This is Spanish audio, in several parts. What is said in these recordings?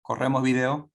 Corremos video.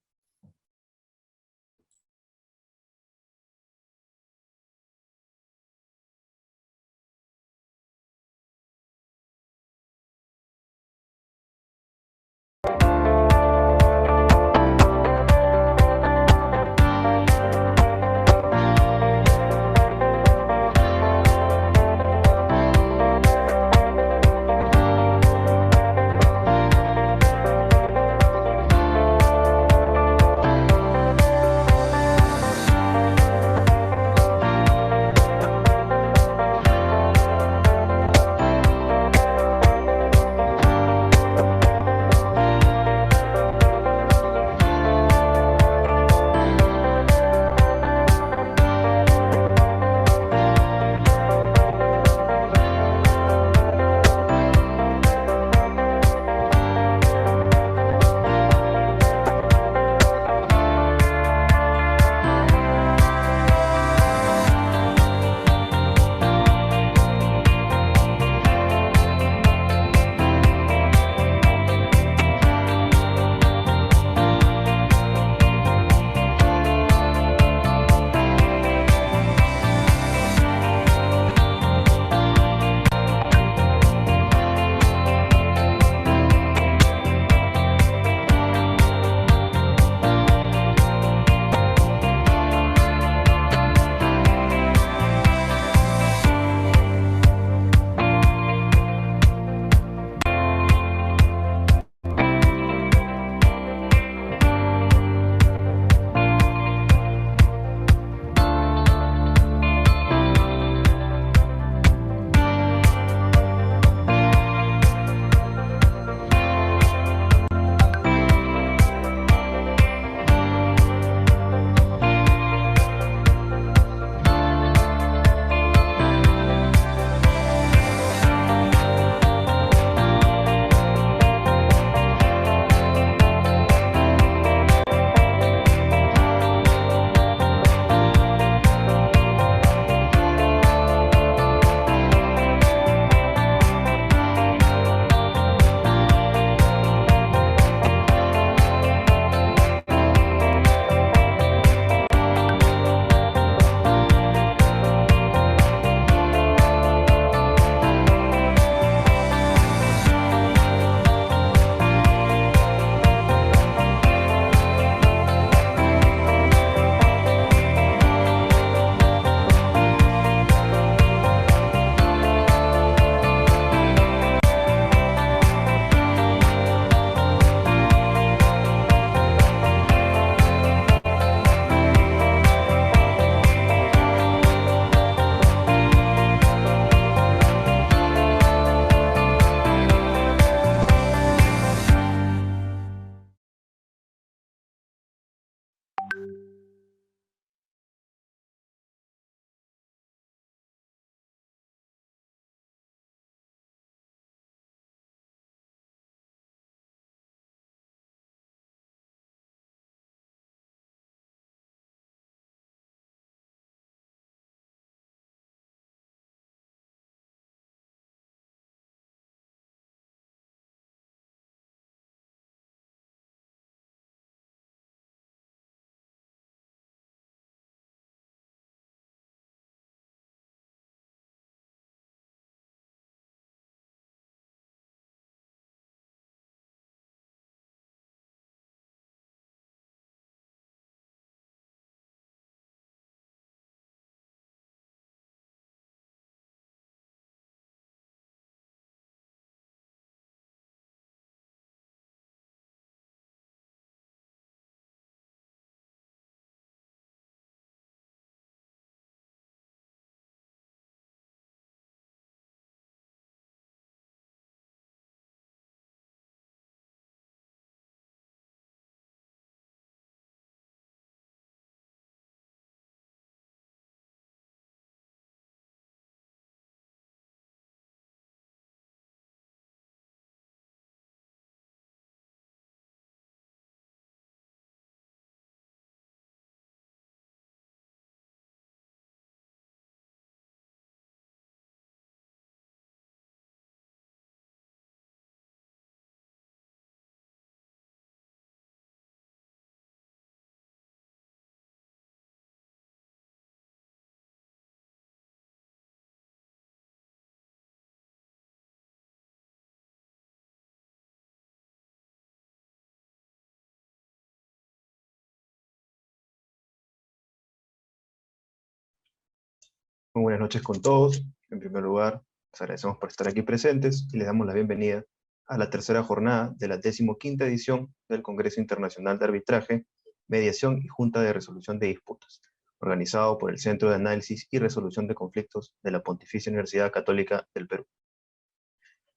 Muy buenas noches con todos. En primer lugar, les agradecemos por estar aquí presentes y les damos la bienvenida a la tercera jornada de la 15ª edición del Congreso Internacional de Arbitraje, Mediación y Junta de Resolución de Disputas, organizado por el Centro de Análisis y Resolución de Conflictos de la Pontificia Universidad Católica del Perú.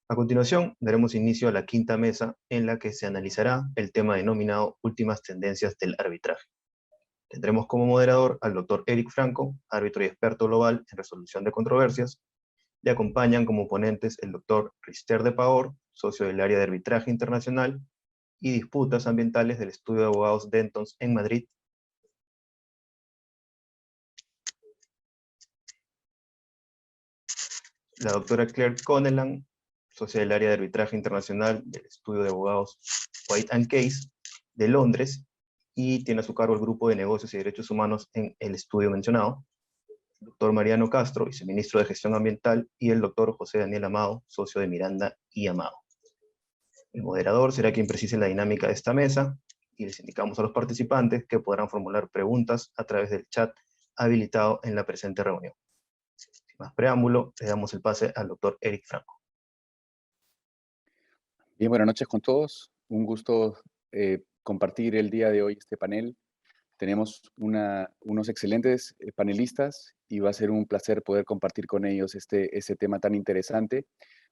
A continuación, daremos inicio a la quinta mesa en la que se analizará el tema denominado Últimas tendencias del arbitraje. Tendremos como moderador al doctor Eric Franco, árbitro y experto global en resolución de controversias. Le acompañan como ponentes el doctor Rister de Paor, socio del área de arbitraje internacional y disputas ambientales del estudio de abogados Dentons en Madrid. La doctora Claire Conelan, socia del área de arbitraje internacional del estudio de abogados White and Case de Londres, y tiene a su cargo el grupo de negocios y derechos humanos en el estudio mencionado. El doctor Mariano Castro, viceministro de Gestión Ambiental, y el doctor José Daniel Amado, socio de Miranda y Amado. El moderador será quien precise la dinámica de esta mesa, y les indicamos a los participantes que podrán formular preguntas a través del chat habilitado en la presente reunión. Sin más preámbulo, le damos el pase al doctor Eric Franco. Bien, buenas noches con todos. Un gusto compartir el día de hoy este panel. Tenemos unos excelentes panelistas y va a ser un placer poder compartir con ellos este tema tan interesante.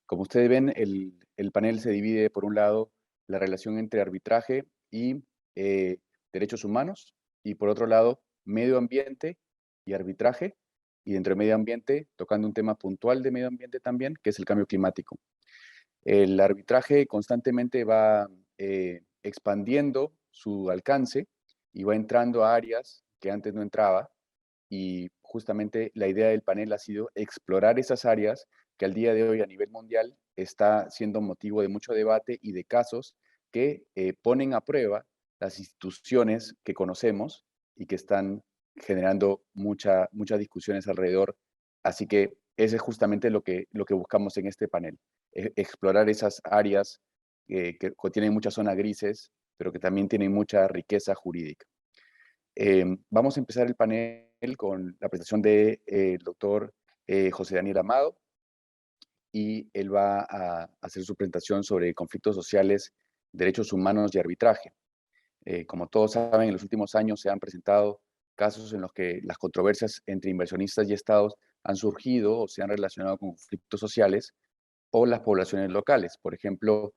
Como ustedes ven, el panel se divide, por un lado, la relación entre arbitraje y derechos humanos, y por otro lado, medio ambiente y arbitraje, y dentro de medio ambiente, tocando un tema puntual de medio ambiente también, que es el cambio climático. El arbitraje constantemente va expandiendo su alcance y va entrando a áreas que antes no entraba, y justamente la idea del panel ha sido explorar esas áreas que al día de hoy a nivel mundial está siendo motivo de mucho debate y de casos que ponen a prueba las instituciones que conocemos y que están generando muchas discusiones alrededor. Así que ese es justamente lo que buscamos en este panel, explorar esas áreas que contienen muchas zonas grises, pero que también tienen mucha riqueza jurídica. Vamos a empezar el panel con la presentación del doctor José Daniel Amado, y él va a hacer su presentación sobre conflictos sociales, derechos humanos y arbitraje. Como todos saben, en los últimos años se han presentado casos en los que las controversias entre inversionistas y estados han surgido o se han relacionado con conflictos sociales o las poblaciones locales. Por ejemplo,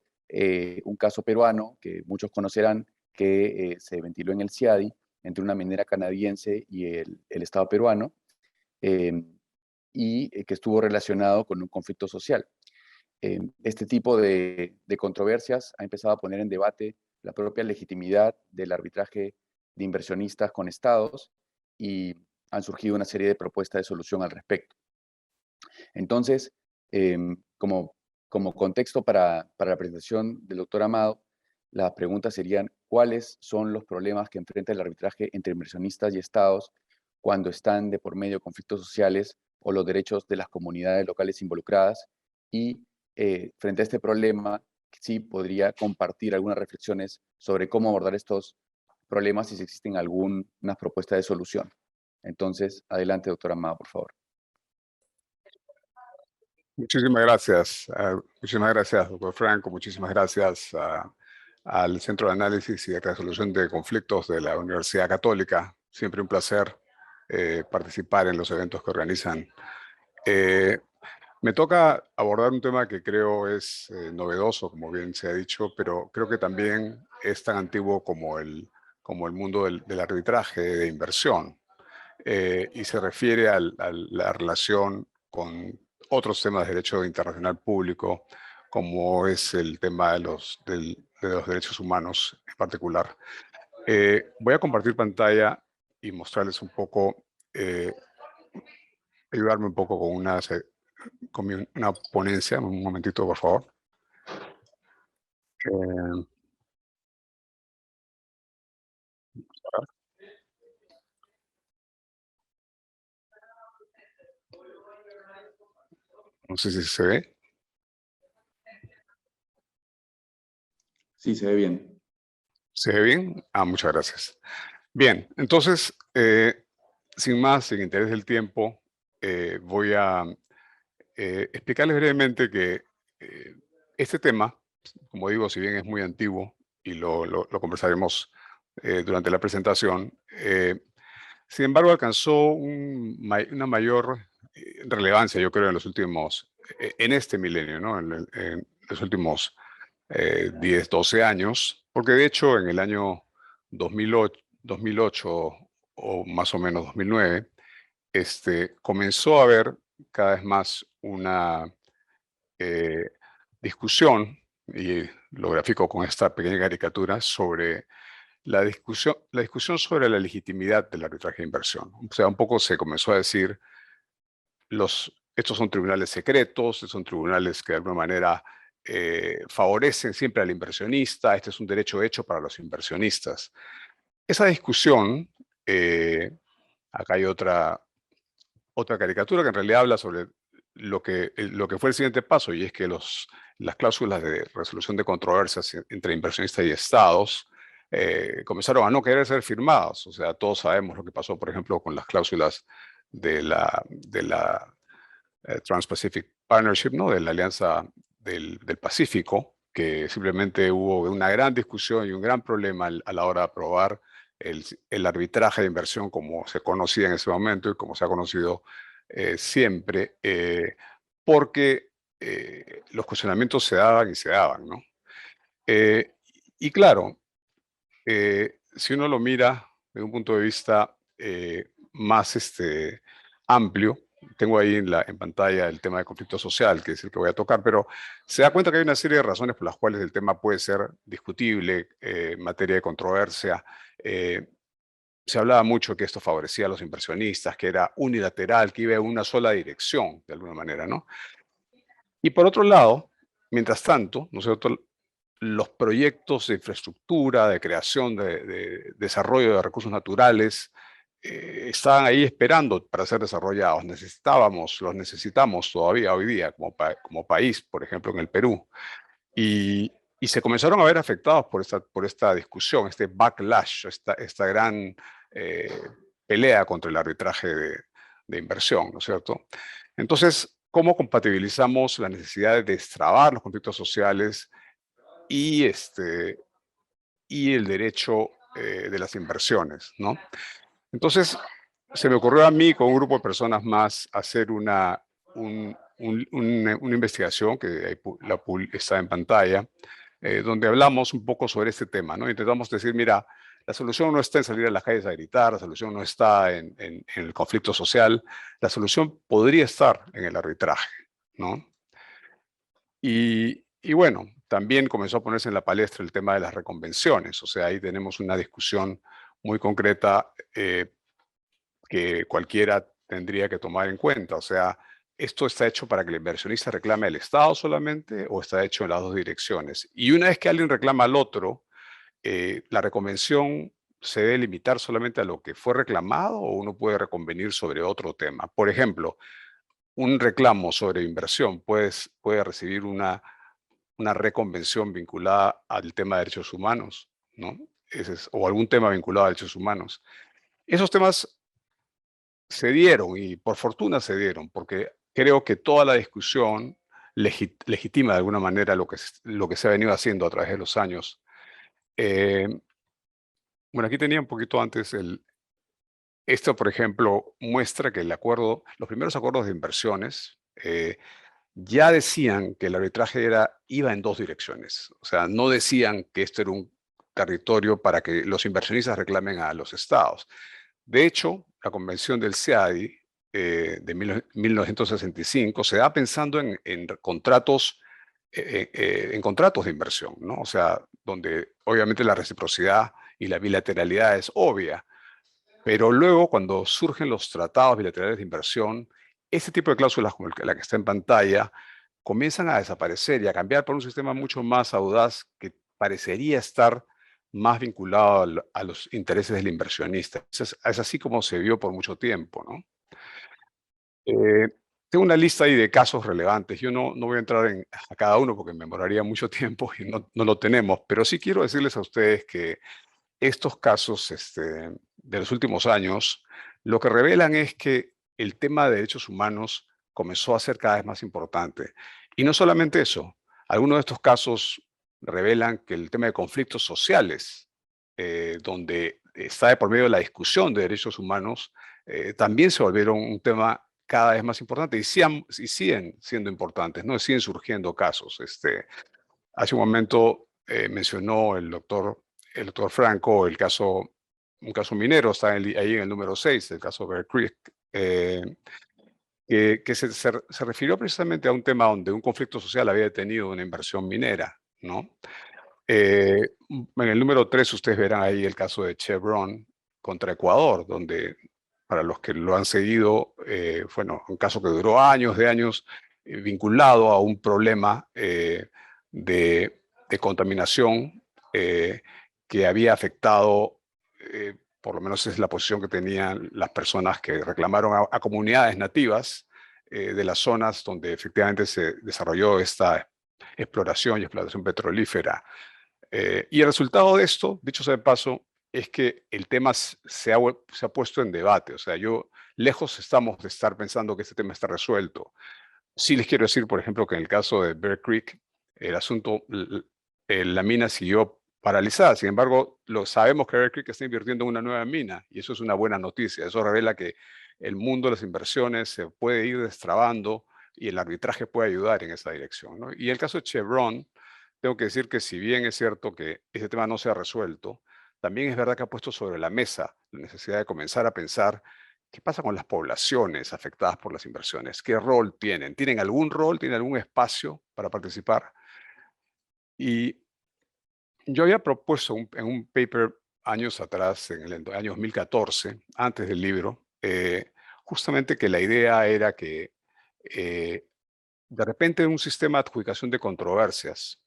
un caso peruano que muchos conocerán, que se ventiló en el CIADI entre una minera canadiense y el Estado peruano, y que estuvo relacionado con un conflicto social. Este tipo de controversias ha empezado a poner en debate la propia legitimidad del arbitraje de inversionistas con estados, y han surgido una serie de propuestas de solución al respecto. Entonces, como contexto para la presentación del doctor Amado, las preguntas serían: ¿cuáles son los problemas que enfrenta el arbitraje entre inversionistas y estados cuando están de por medio conflictos sociales o los derechos de las comunidades locales involucradas? Y frente a este problema, sí podría compartir algunas reflexiones sobre cómo abordar estos problemas y si existen algunas propuestas de solución. Entonces, adelante, doctor Amado, por favor. Muchísimas gracias. Muchísimas gracias, doctor Franco. Muchísimas gracias al Centro de Análisis y de Resolución de Conflictos de la Universidad Católica. Siempre un placer participar en los eventos que organizan. Me toca abordar un tema que creo es novedoso, como bien se ha dicho, pero creo que también es tan antiguo como el mundo del arbitraje de inversión. Y se refiere a la relación con otros temas de derecho internacional público, como es el tema de los derechos humanos en particular. Voy a compartir pantalla y mostrarles un poco, ayudarme un poco con una ponencia. Un momentito, por favor. No sé si se ve. Sí, se ve bien. ¿Se ve bien? Muchas gracias. Bien, entonces, sin más, sin interés del tiempo, voy a explicarles brevemente que este tema, como digo, si bien es muy antiguo y lo conversaremos durante la presentación, sin embargo alcanzó una mayor relevancia, yo creo, en los últimos, en este milenio, ¿no? En los últimos 10, 12 años, porque de hecho en el año 2008 o más o menos 2009, comenzó a haber cada vez más una discusión, y lo grafico con esta pequeña caricatura, sobre la discusión sobre la legitimidad del arbitraje de inversión. O sea, un poco se comenzó a decir, estos son tribunales secretos, estos son tribunales que de alguna manera favorecen siempre al inversionista, este es un derecho hecho para los inversionistas. Esa discusión, acá hay otra caricatura que en realidad habla sobre lo que fue el siguiente paso, y es que las cláusulas de resolución de controversias entre inversionistas y estados comenzaron a no querer ser firmadas. O sea, todos sabemos lo que pasó, por ejemplo, con las cláusulas de la Trans-Pacific Partnership, ¿no? De la Alianza del Pacífico, que simplemente hubo una gran discusión y un gran problema a la hora de aprobar el arbitraje de inversión como se conocía en ese momento y como se ha conocido siempre, porque los cuestionamientos se daban y se daban, ¿no? Y claro, si uno lo mira desde un punto de vista más amplio, tengo ahí en pantalla el tema de conflicto social, que es el que voy a tocar, pero se da cuenta que hay una serie de razones por las cuales el tema puede ser discutible en materia de controversia. Se hablaba mucho que esto favorecía a los inversionistas, que era unilateral, que iba en una sola dirección, de alguna manera, ¿no? Y por otro lado, mientras tanto, ¿no es cierto?, los proyectos de infraestructura, de creación, de desarrollo de recursos naturales, estaban ahí esperando para ser desarrollados. Los necesitamos todavía hoy día como país, por ejemplo, en el Perú. Y se comenzaron a ver afectados por esta discusión, este backlash, esta gran pelea contra el arbitraje de inversión, ¿no es cierto? Entonces, ¿cómo compatibilizamos la necesidad de destrabar los conflictos sociales y el derecho de las inversiones, ¿no? Entonces, se me ocurrió a mí con un grupo de personas más hacer una investigación que está en pantalla, donde hablamos un poco sobre este tema, ¿no? Intentamos decir, mira, la solución no está en salir a las calles a gritar, la solución no está en el conflicto social, la solución podría estar en el arbitraje, ¿no? Y bueno, también comenzó a ponerse en la palestra el tema de las reconvenciones. O sea, ahí tenemos una discusión muy concreta que cualquiera tendría que tomar en cuenta. O sea, ¿esto está hecho para que el inversionista reclame al Estado solamente o está hecho en las dos direcciones? Y una vez que alguien reclama al otro, ¿la reconvención se debe limitar solamente a lo que fue reclamado o uno puede reconvenir sobre otro tema? Por ejemplo, un reclamo sobre inversión puede recibir una reconvención vinculada al tema de derechos humanos, ¿no? O algún tema vinculado a derechos humanos. Esos temas se dieron y por fortuna se dieron, porque creo que toda la discusión legitima de alguna manera lo que se ha venido haciendo a través de los años. Bueno, aquí tenía un poquito antes esto, por ejemplo, muestra que los primeros acuerdos de inversiones ya decían que el arbitraje iba en dos direcciones. O sea, no decían que esto era un territorio para que los inversionistas reclamen a los estados. De hecho, la convención del CIADI de 1965 se da pensando en contratos de inversión, ¿no? O sea, donde obviamente la reciprocidad y la bilateralidad es obvia. Pero luego, cuando surgen los tratados bilaterales de inversión, este tipo de cláusulas como la que está en pantalla comienzan a desaparecer y a cambiar por un sistema mucho más audaz que parecería estar más vinculado a los intereses del inversionista. Es así como se vio por mucho tiempo, ¿no? Tengo una lista ahí de casos relevantes. Yo no voy a entrar a cada uno porque me demoraría mucho tiempo y no lo tenemos, pero sí quiero decirles a ustedes que estos casos de los últimos años, lo que revelan es que el tema de derechos humanos comenzó a ser cada vez más importante. Y no solamente eso, algunos de estos casos revelan que el tema de conflictos sociales, donde está de por medio de la discusión de derechos humanos, también se volvieron un tema cada vez más importante y siguen siendo importantes, ¿no? Siguen surgiendo casos. Hace un momento mencionó el doctor Franco un caso minero, está ahí en el número 6, el caso Bear Creek, que se refirió precisamente a un tema donde un conflicto social había detenido una inversión minera, ¿no? En el número 3 ustedes verán ahí el caso de Chevron contra Ecuador, donde para los que lo han seguido, bueno, un caso que duró años de años, vinculado a un problema de contaminación que había afectado, por lo menos es la posición que tenían las personas que reclamaron a comunidades nativas de las zonas donde efectivamente se desarrolló esta exploración y explotación petrolífera. Y el resultado de esto, dicho sea de paso, es que el tema se ha puesto en debate. O sea, lejos estamos de estar pensando que este tema está resuelto. Sí les quiero decir, por ejemplo, que en el caso de Bear Creek, el asunto, la mina siguió paralizada. Sin embargo, sabemos que Bear Creek está invirtiendo en una nueva mina y eso es una buena noticia. Eso revela que el mundo de las inversiones se puede ir destrabando y el arbitraje puede ayudar en esa dirección, ¿no? Y el caso de Chevron, tengo que decir que si bien es cierto que ese tema no se ha resuelto, también es verdad que ha puesto sobre la mesa la necesidad de comenzar a pensar qué pasa con las poblaciones afectadas por las inversiones, qué rol tienen, ¿tienen algún rol, tienen algún espacio para participar? Y yo había propuesto en un paper años atrás, en el año 2014, antes del libro, justamente que la idea era que de repente un sistema de adjudicación de controversias,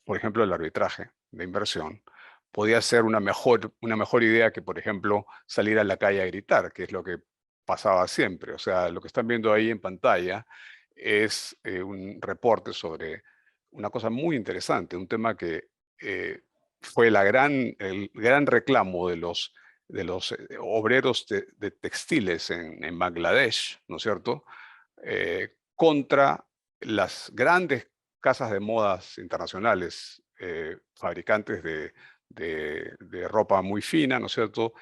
por ejemplo el arbitraje de inversión, podía ser una mejor idea que, por ejemplo, salir a la calle a gritar, que es lo que pasaba siempre. O sea, lo que están viendo ahí en pantalla es un reporte sobre una cosa muy interesante, un tema que fue el gran reclamo de los obreros de textiles en Bangladesh, ¿no es cierto?, contra las grandes casas de modas internacionales, fabricantes de ropa muy fina, ¿no es cierto?,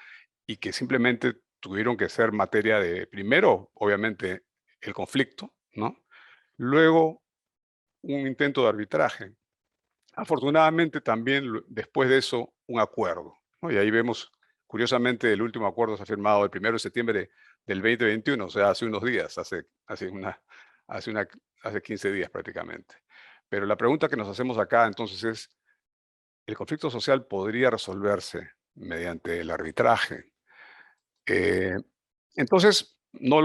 y que simplemente tuvieron que ser materia de, primero, obviamente, el conflicto, ¿no? Luego, un intento de arbitraje. Afortunadamente, también después de eso, un acuerdo, ¿no? Y ahí vemos, curiosamente, el último acuerdo se ha firmado el 1 de septiembre del 2021, o sea, hace unos días, hace 15 días prácticamente. Pero la pregunta que nos hacemos acá entonces es, ¿el conflicto social podría resolverse mediante el arbitraje? Entonces, no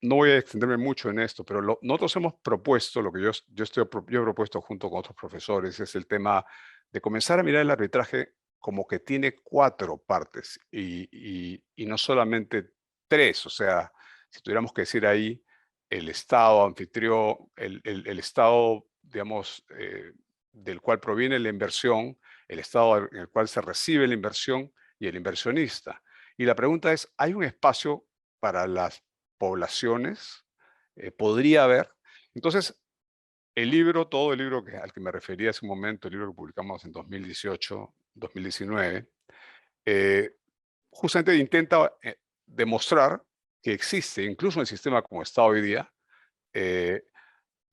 voy a extenderme mucho en esto, pero nosotros hemos propuesto, lo que yo he propuesto junto con otros profesores, es el tema de comenzar a mirar el arbitraje como que tiene 4 partes y no solamente 3. O sea, si tuviéramos que decir ahí, el Estado anfitrión, el Estado, digamos, del cual proviene la inversión, el Estado en el cual se recibe la inversión y el inversionista. Y la pregunta es, ¿hay un espacio para las poblaciones? ¿Podría haber? Entonces, todo el libro al que me refería hace un momento, el libro que publicamos en 2018, 2019, justamente intenta demostrar que existe, incluso en el sistema como está hoy día,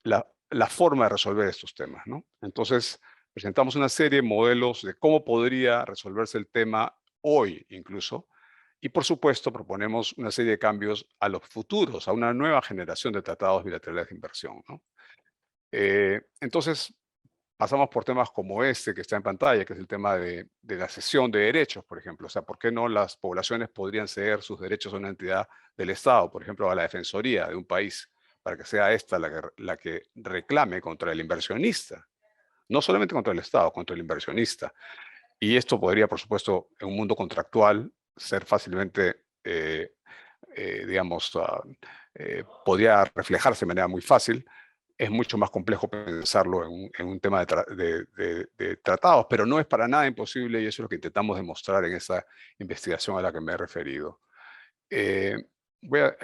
la forma de resolver estos temas, ¿no? Entonces, presentamos una serie de modelos de cómo podría resolverse el tema hoy incluso, y por supuesto proponemos una serie de cambios a los futuros, a una nueva generación de tratados bilaterales de inversión, ¿no? Entonces, pasamos por temas como este que está en pantalla, que es el tema de la cesión de derechos, por ejemplo. O sea, ¿por qué no las poblaciones podrían ceder sus derechos a una entidad del Estado, por ejemplo, a la Defensoría de un país, para que sea esta la que reclame contra el inversionista? No solamente contra el Estado, contra el inversionista. Y esto podría, por supuesto, en un mundo contractual, ser fácilmente, digamos, podría reflejarse de manera muy fácil. Es mucho más complejo pensarlo en un tema de tratados, pero no es para nada imposible y eso es lo que intentamos demostrar en esa investigación a la que me he referido. Voy a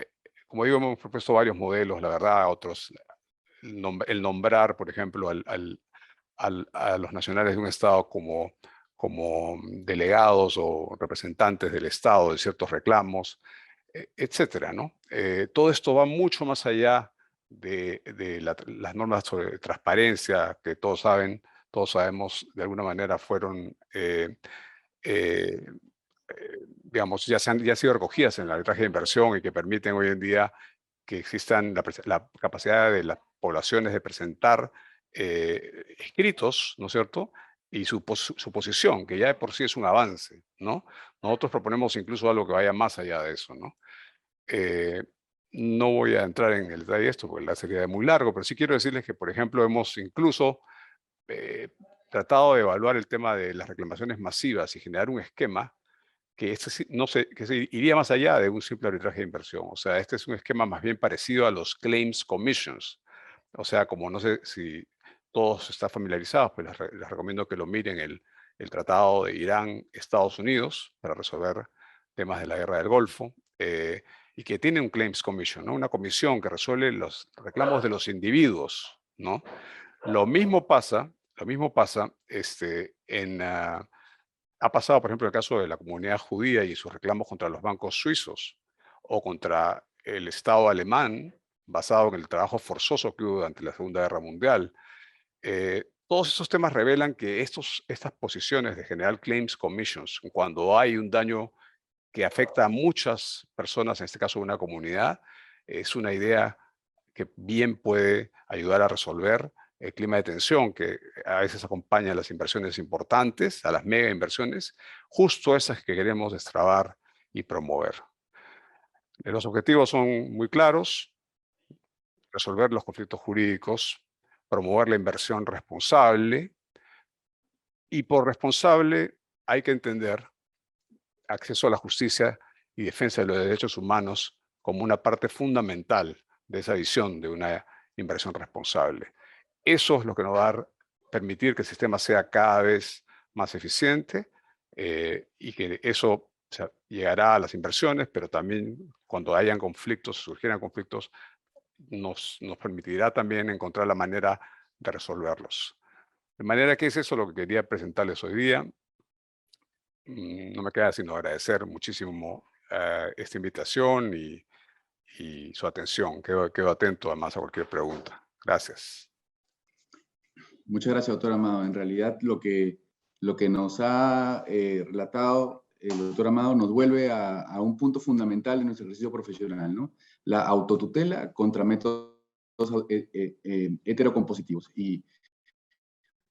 como digo, hemos propuesto varios modelos, la verdad, otros, el nombrar, por ejemplo, a los nacionales de un Estado como delegados o representantes del Estado de ciertos reclamos, etcétera, ¿no? Todo esto va mucho más allá de las normas sobre transparencia que todos sabemos, de alguna manera fueron, digamos, ya han sido recogidas en el arbitraje de inversión y que permiten hoy en día que existan la capacidad de las poblaciones de presentar escritos, ¿no es cierto? Y su posición, que ya de por sí es un avance, ¿no? Nosotros proponemos incluso algo que vaya más allá de eso, ¿no? No voy a entrar en el detalle de esto porque la sería muy largo, pero sí quiero decirles que, por ejemplo, hemos incluso tratado de evaluar el tema de las reclamaciones masivas y generar un esquema que, que iría más allá de un simple arbitraje de inversión. O sea, este es un esquema más bien parecido a los Claims Commissions. O sea, como no sé si todos están familiarizados, pues les recomiendo que lo miren el tratado de Irán-Estados Unidos para resolver temas de la guerra del Golfo, y que tiene un Claims Commission, ¿no? Una comisión que resuelve los reclamos de los individuos, ¿no? Lo mismo pasa ha pasado, por ejemplo, en el caso de la comunidad judía y sus reclamos contra los bancos suizos o contra el Estado alemán, basado en el trabajo forzoso que hubo durante la Segunda Guerra Mundial. Todos esos temas revelan que estas posiciones de General Claims Commissions, cuando hay un daño que afecta a muchas personas, en este caso una comunidad, es una idea que bien puede ayudar a resolver el clima de tensión que a veces acompaña a las inversiones importantes, a las mega inversiones, justo esas que queremos destrabar y promover. Los objetivos son muy claros: resolver los conflictos jurídicos, promover la inversión responsable, y por responsable hay que entender acceso a la justicia y defensa de los derechos humanos como una parte fundamental de esa visión de una inversión responsable. Eso es lo que nos va a permitir que el sistema sea cada vez más eficiente, y que eso llegará a las inversiones, pero también cuando hayan conflictos, surgieran conflictos, nos permitirá también encontrar la manera de resolverlos. De manera que es eso lo que quería presentarles hoy día. No me queda sino agradecer muchísimo esta invitación y su atención. Quedo atento además a cualquier pregunta. Gracias. Muchas gracias, doctor Amado. En realidad, lo que nos ha relatado el doctor Amado nos vuelve a un punto fundamental en nuestro ejercicio profesional, ¿no? La autotutela contra métodos heterocompositivos. Y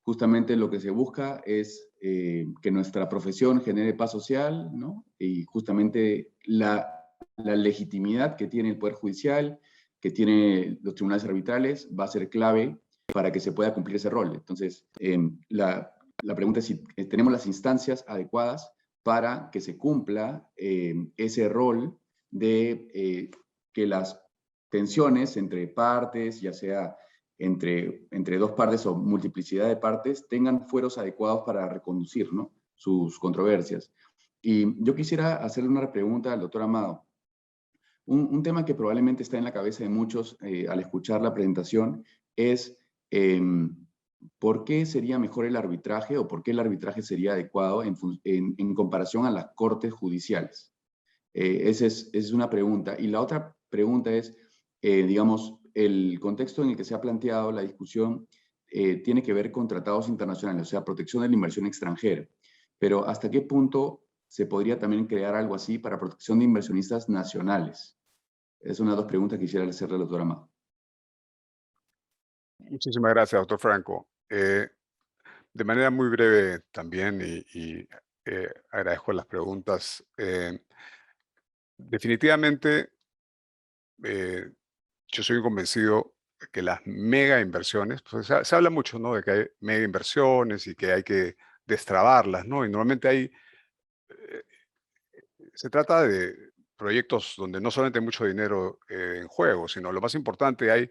justamente lo que se busca es que nuestra profesión genere paz social, ¿no? Y justamente la legitimidad que tiene el Poder Judicial, que tiene los tribunales arbitrales, va a ser clave para que se pueda cumplir ese rol. Entonces, la pregunta es si tenemos las instancias adecuadas para que se cumpla ese rol de que las tensiones entre partes, ya sea entre dos partes o multiplicidad de partes, tengan fueros adecuados para reconducir, ¿no?, sus controversias. Y yo quisiera hacerle una pregunta al doctor Amado. Un tema que probablemente está en la cabeza de muchos al escuchar la presentación es ¿por qué sería mejor el arbitraje o por qué el arbitraje sería adecuado en comparación a las cortes judiciales? Esa es una pregunta. Y la otra pregunta es, digamos, el contexto en el que se ha planteado la discusión tiene que ver con tratados internacionales, o sea, protección de la inversión extranjera. Pero ¿hasta qué punto se podría también crear algo así para protección de inversionistas nacionales? Es una de las dos preguntas que quisiera hacerle al doctor Amado. Muchísimas gracias, doctor Franco. De manera muy breve también, y agradezco las preguntas. Definitivamente, yo soy convencido de que las mega inversiones, pues se habla mucho, ¿no?, de que hay mega inversiones y que hay que destrabarlas, ¿no? Y normalmente se trata de proyectos donde no solamente hay mucho dinero en juego, sino lo más importante, hay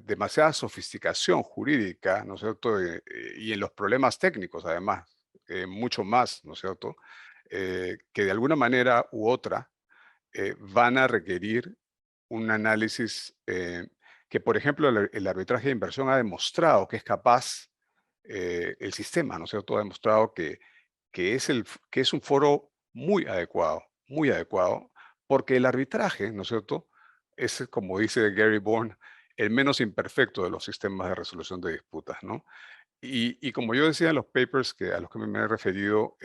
demasiada sofisticación jurídica, ¿no es cierto? Y en los problemas técnicos, además, mucho más, ¿no es cierto? Que de alguna manera u otra van a requerir un análisis que, por ejemplo, el arbitraje de inversión ha demostrado que es capaz, el sistema, ¿no es cierto?, ha demostrado que es un foro muy adecuado, porque el arbitraje, ¿no es cierto?, es, como dice Gary Bourne, el menos imperfecto de los sistemas de resolución de disputas, ¿no? Y como yo decía en los papers a los que me he referido,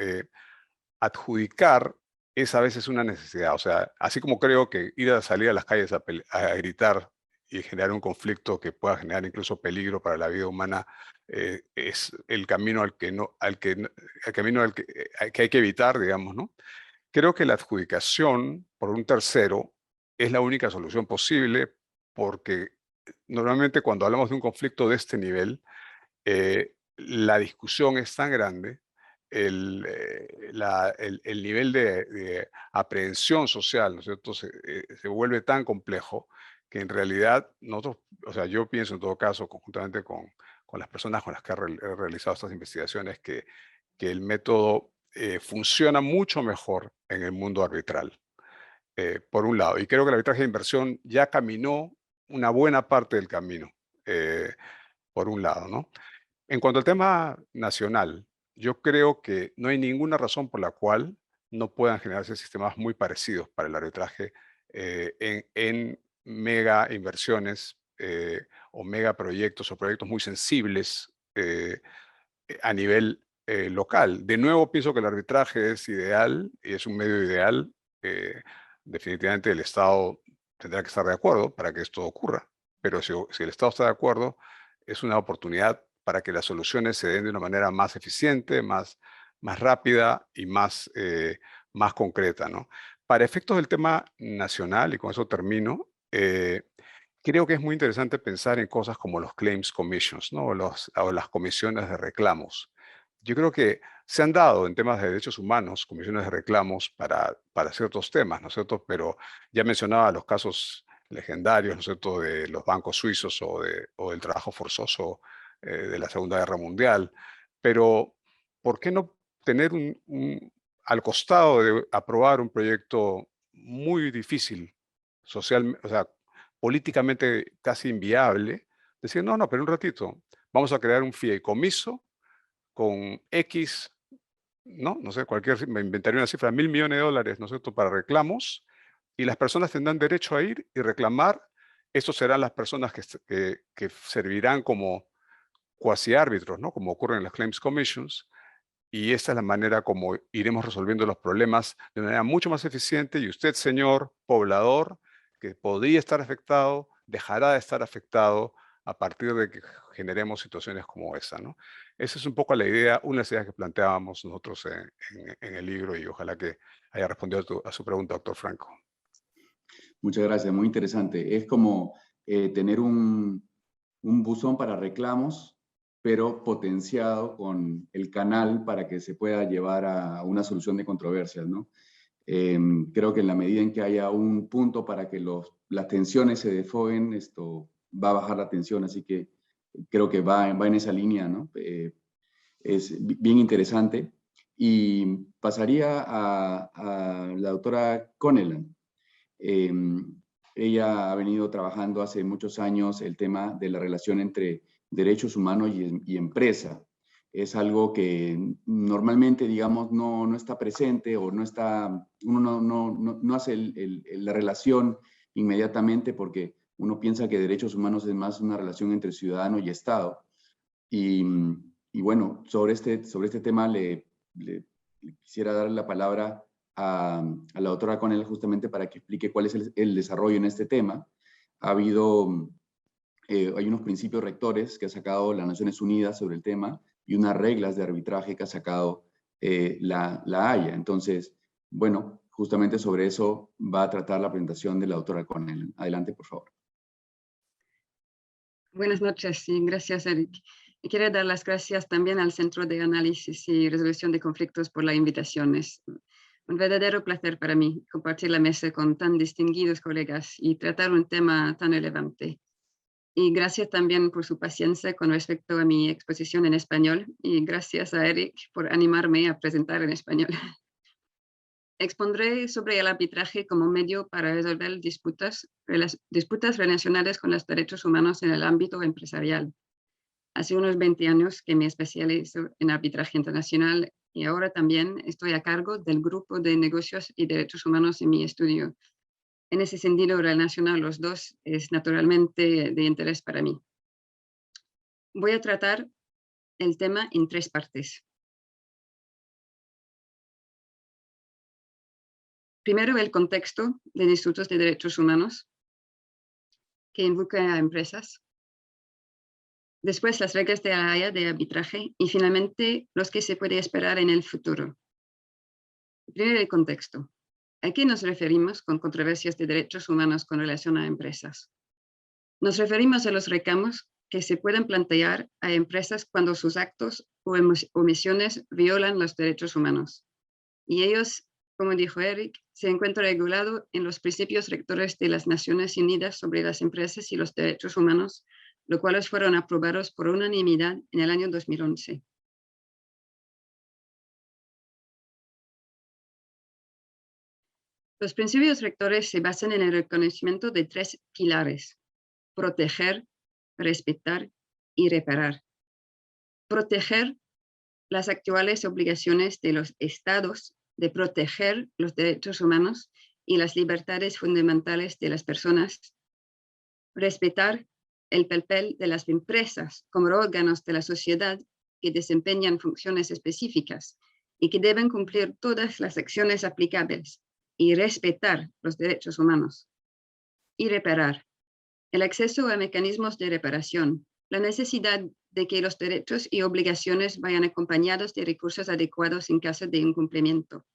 adjudicar es a veces una necesidad. O sea, así como creo que salir a las calles a gritar y generar un conflicto que pueda generar incluso peligro para la vida humana, es el camino que hay que evitar, digamos, ¿no? Creo que la adjudicación por un tercero es la única solución posible, porque normalmente cuando hablamos de un conflicto de este nivel, la discusión es tan grande, el nivel de aprehensión social, ¿no es cierto?, se vuelve tan complejo que en realidad nosotros, o sea, yo pienso en todo caso, conjuntamente con las personas con las que he realizado estas investigaciones, que el método funciona mucho mejor en el mundo arbitral, por un lado. Y creo que el arbitraje de inversión ya caminó una buena parte del camino, por un lado, ¿no? En cuanto al tema nacional, yo creo que no hay ninguna razón por la cual no puedan generarse sistemas muy parecidos para el arbitraje en mega inversiones o mega proyectos o proyectos muy sensibles a nivel local. De nuevo, pienso que el arbitraje es ideal y es un medio ideal. Definitivamente el Estado tendrá que estar de acuerdo para que esto ocurra, pero si el Estado está de acuerdo, es una oportunidad para que las soluciones se den de una manera más eficiente, más rápida y más concreta, ¿no? Para efectos del tema nacional, y con eso termino, creo que es muy interesante pensar en cosas como los claims commissions, ¿no? O las comisiones de reclamos. Yo creo que se han dado en temas de derechos humanos comisiones de reclamos para ciertos temas, ¿no es cierto? Pero ya mencionaba los casos legendarios, ¿no es cierto?, de los bancos suizos o del trabajo forzoso de la Segunda Guerra Mundial. Pero, ¿por qué no tener al costado de aprobar un proyecto muy difícil, social, o sea, políticamente casi inviable, decir, no, pero un ratito, vamos a crear un fideicomiso con X, no sé, me inventaría una cifra, $1.000 millones, ¿no es cierto?, para reclamos, y las personas tendrán derecho a ir y reclamar. Estos serán las personas que servirán como cuasi árbitros, ¿no?, como ocurre en las Claims Commissions, y esta es la manera como iremos resolviendo los problemas de manera mucho más eficiente, y usted, señor poblador, que podría estar afectado, dejará de estar afectado a partir de que generemos situaciones como esa, ¿no? Esa es un poco la idea, una de las ideas que planteábamos nosotros en el libro, y ojalá que haya respondido a su pregunta, doctor Franco. Muchas gracias, muy interesante. Es como tener un buzón para reclamos, pero potenciado con el canal para que se pueda llevar a una solución de controversias, ¿no? Creo que en la medida en que haya un punto para que las tensiones se desfoguen, esto va a bajar la tensión, así que creo que va en esa línea, ¿no? Es bien interesante. Y pasaría a la doctora Conelan. Ella ha venido trabajando hace muchos años el tema de la relación entre derechos humanos y empresa. Es algo que normalmente, digamos, no está presente o no está, uno no hace la relación inmediatamente, porque uno piensa que derechos humanos es más una relación entre ciudadano y Estado. Y bueno, sobre este tema le quisiera dar la palabra a la doctora Conel justamente para que explique cuál es el desarrollo en este tema. Hay unos principios rectores que ha sacado las Naciones Unidas sobre el tema y unas reglas de arbitraje que ha sacado la Haya. Entonces, bueno, justamente sobre eso va a tratar la presentación de la doctora Conel. Adelante, por favor. Buenas noches y gracias, Eric. Y quiero dar las gracias también al Centro de Análisis y Resolución de Conflictos por la invitación. Es un verdadero placer para mí compartir la mesa con tan distinguidos colegas y tratar un tema tan relevante. Y gracias también por su paciencia con respecto a mi exposición en español, y gracias a Eric por animarme a presentar en español. expondré sobre el arbitraje como medio para resolver disputas relacionadas con los derechos humanos en el ámbito empresarial. Hace unos 20 años que me especializo en arbitraje internacional y ahora también estoy a cargo del grupo de negocios y derechos humanos en mi estudio. En ese sentido, relacionar los dos es naturalmente de interés para mí. Voy a tratar el tema en 3 partes. Primero, el contexto de disputas de derechos humanos que involucran a empresas. Después, las reglas de la Haya de arbitraje y finalmente, los que se puede esperar en el futuro. Primero, el contexto. ¿A qué nos referimos con controversias de derechos humanos con relación a empresas? Nos referimos a los reclamos que se pueden plantear a empresas cuando sus actos o omisiones violan los derechos humanos. Y ellos, como dijo Eric, se encuentran regulados en los principios rectores de las Naciones Unidas sobre las empresas y los derechos humanos, los cuales fueron aprobados por unanimidad en el año 2011. Los principios rectores se basan en el reconocimiento de 3 pilares: proteger, respetar y reparar. Proteger las actuales obligaciones de los estados de proteger los derechos humanos y las libertades fundamentales de las personas. Respetar el papel de las empresas como órganos de la sociedad que desempeñan funciones específicas y que deben cumplir todas las acciones aplicables, y respetar los derechos humanos. Y reparar. El acceso a mecanismos de reparación, la necesidad de que los derechos y obligaciones vayan acompañados de recursos adecuados en caso de incumplimiento.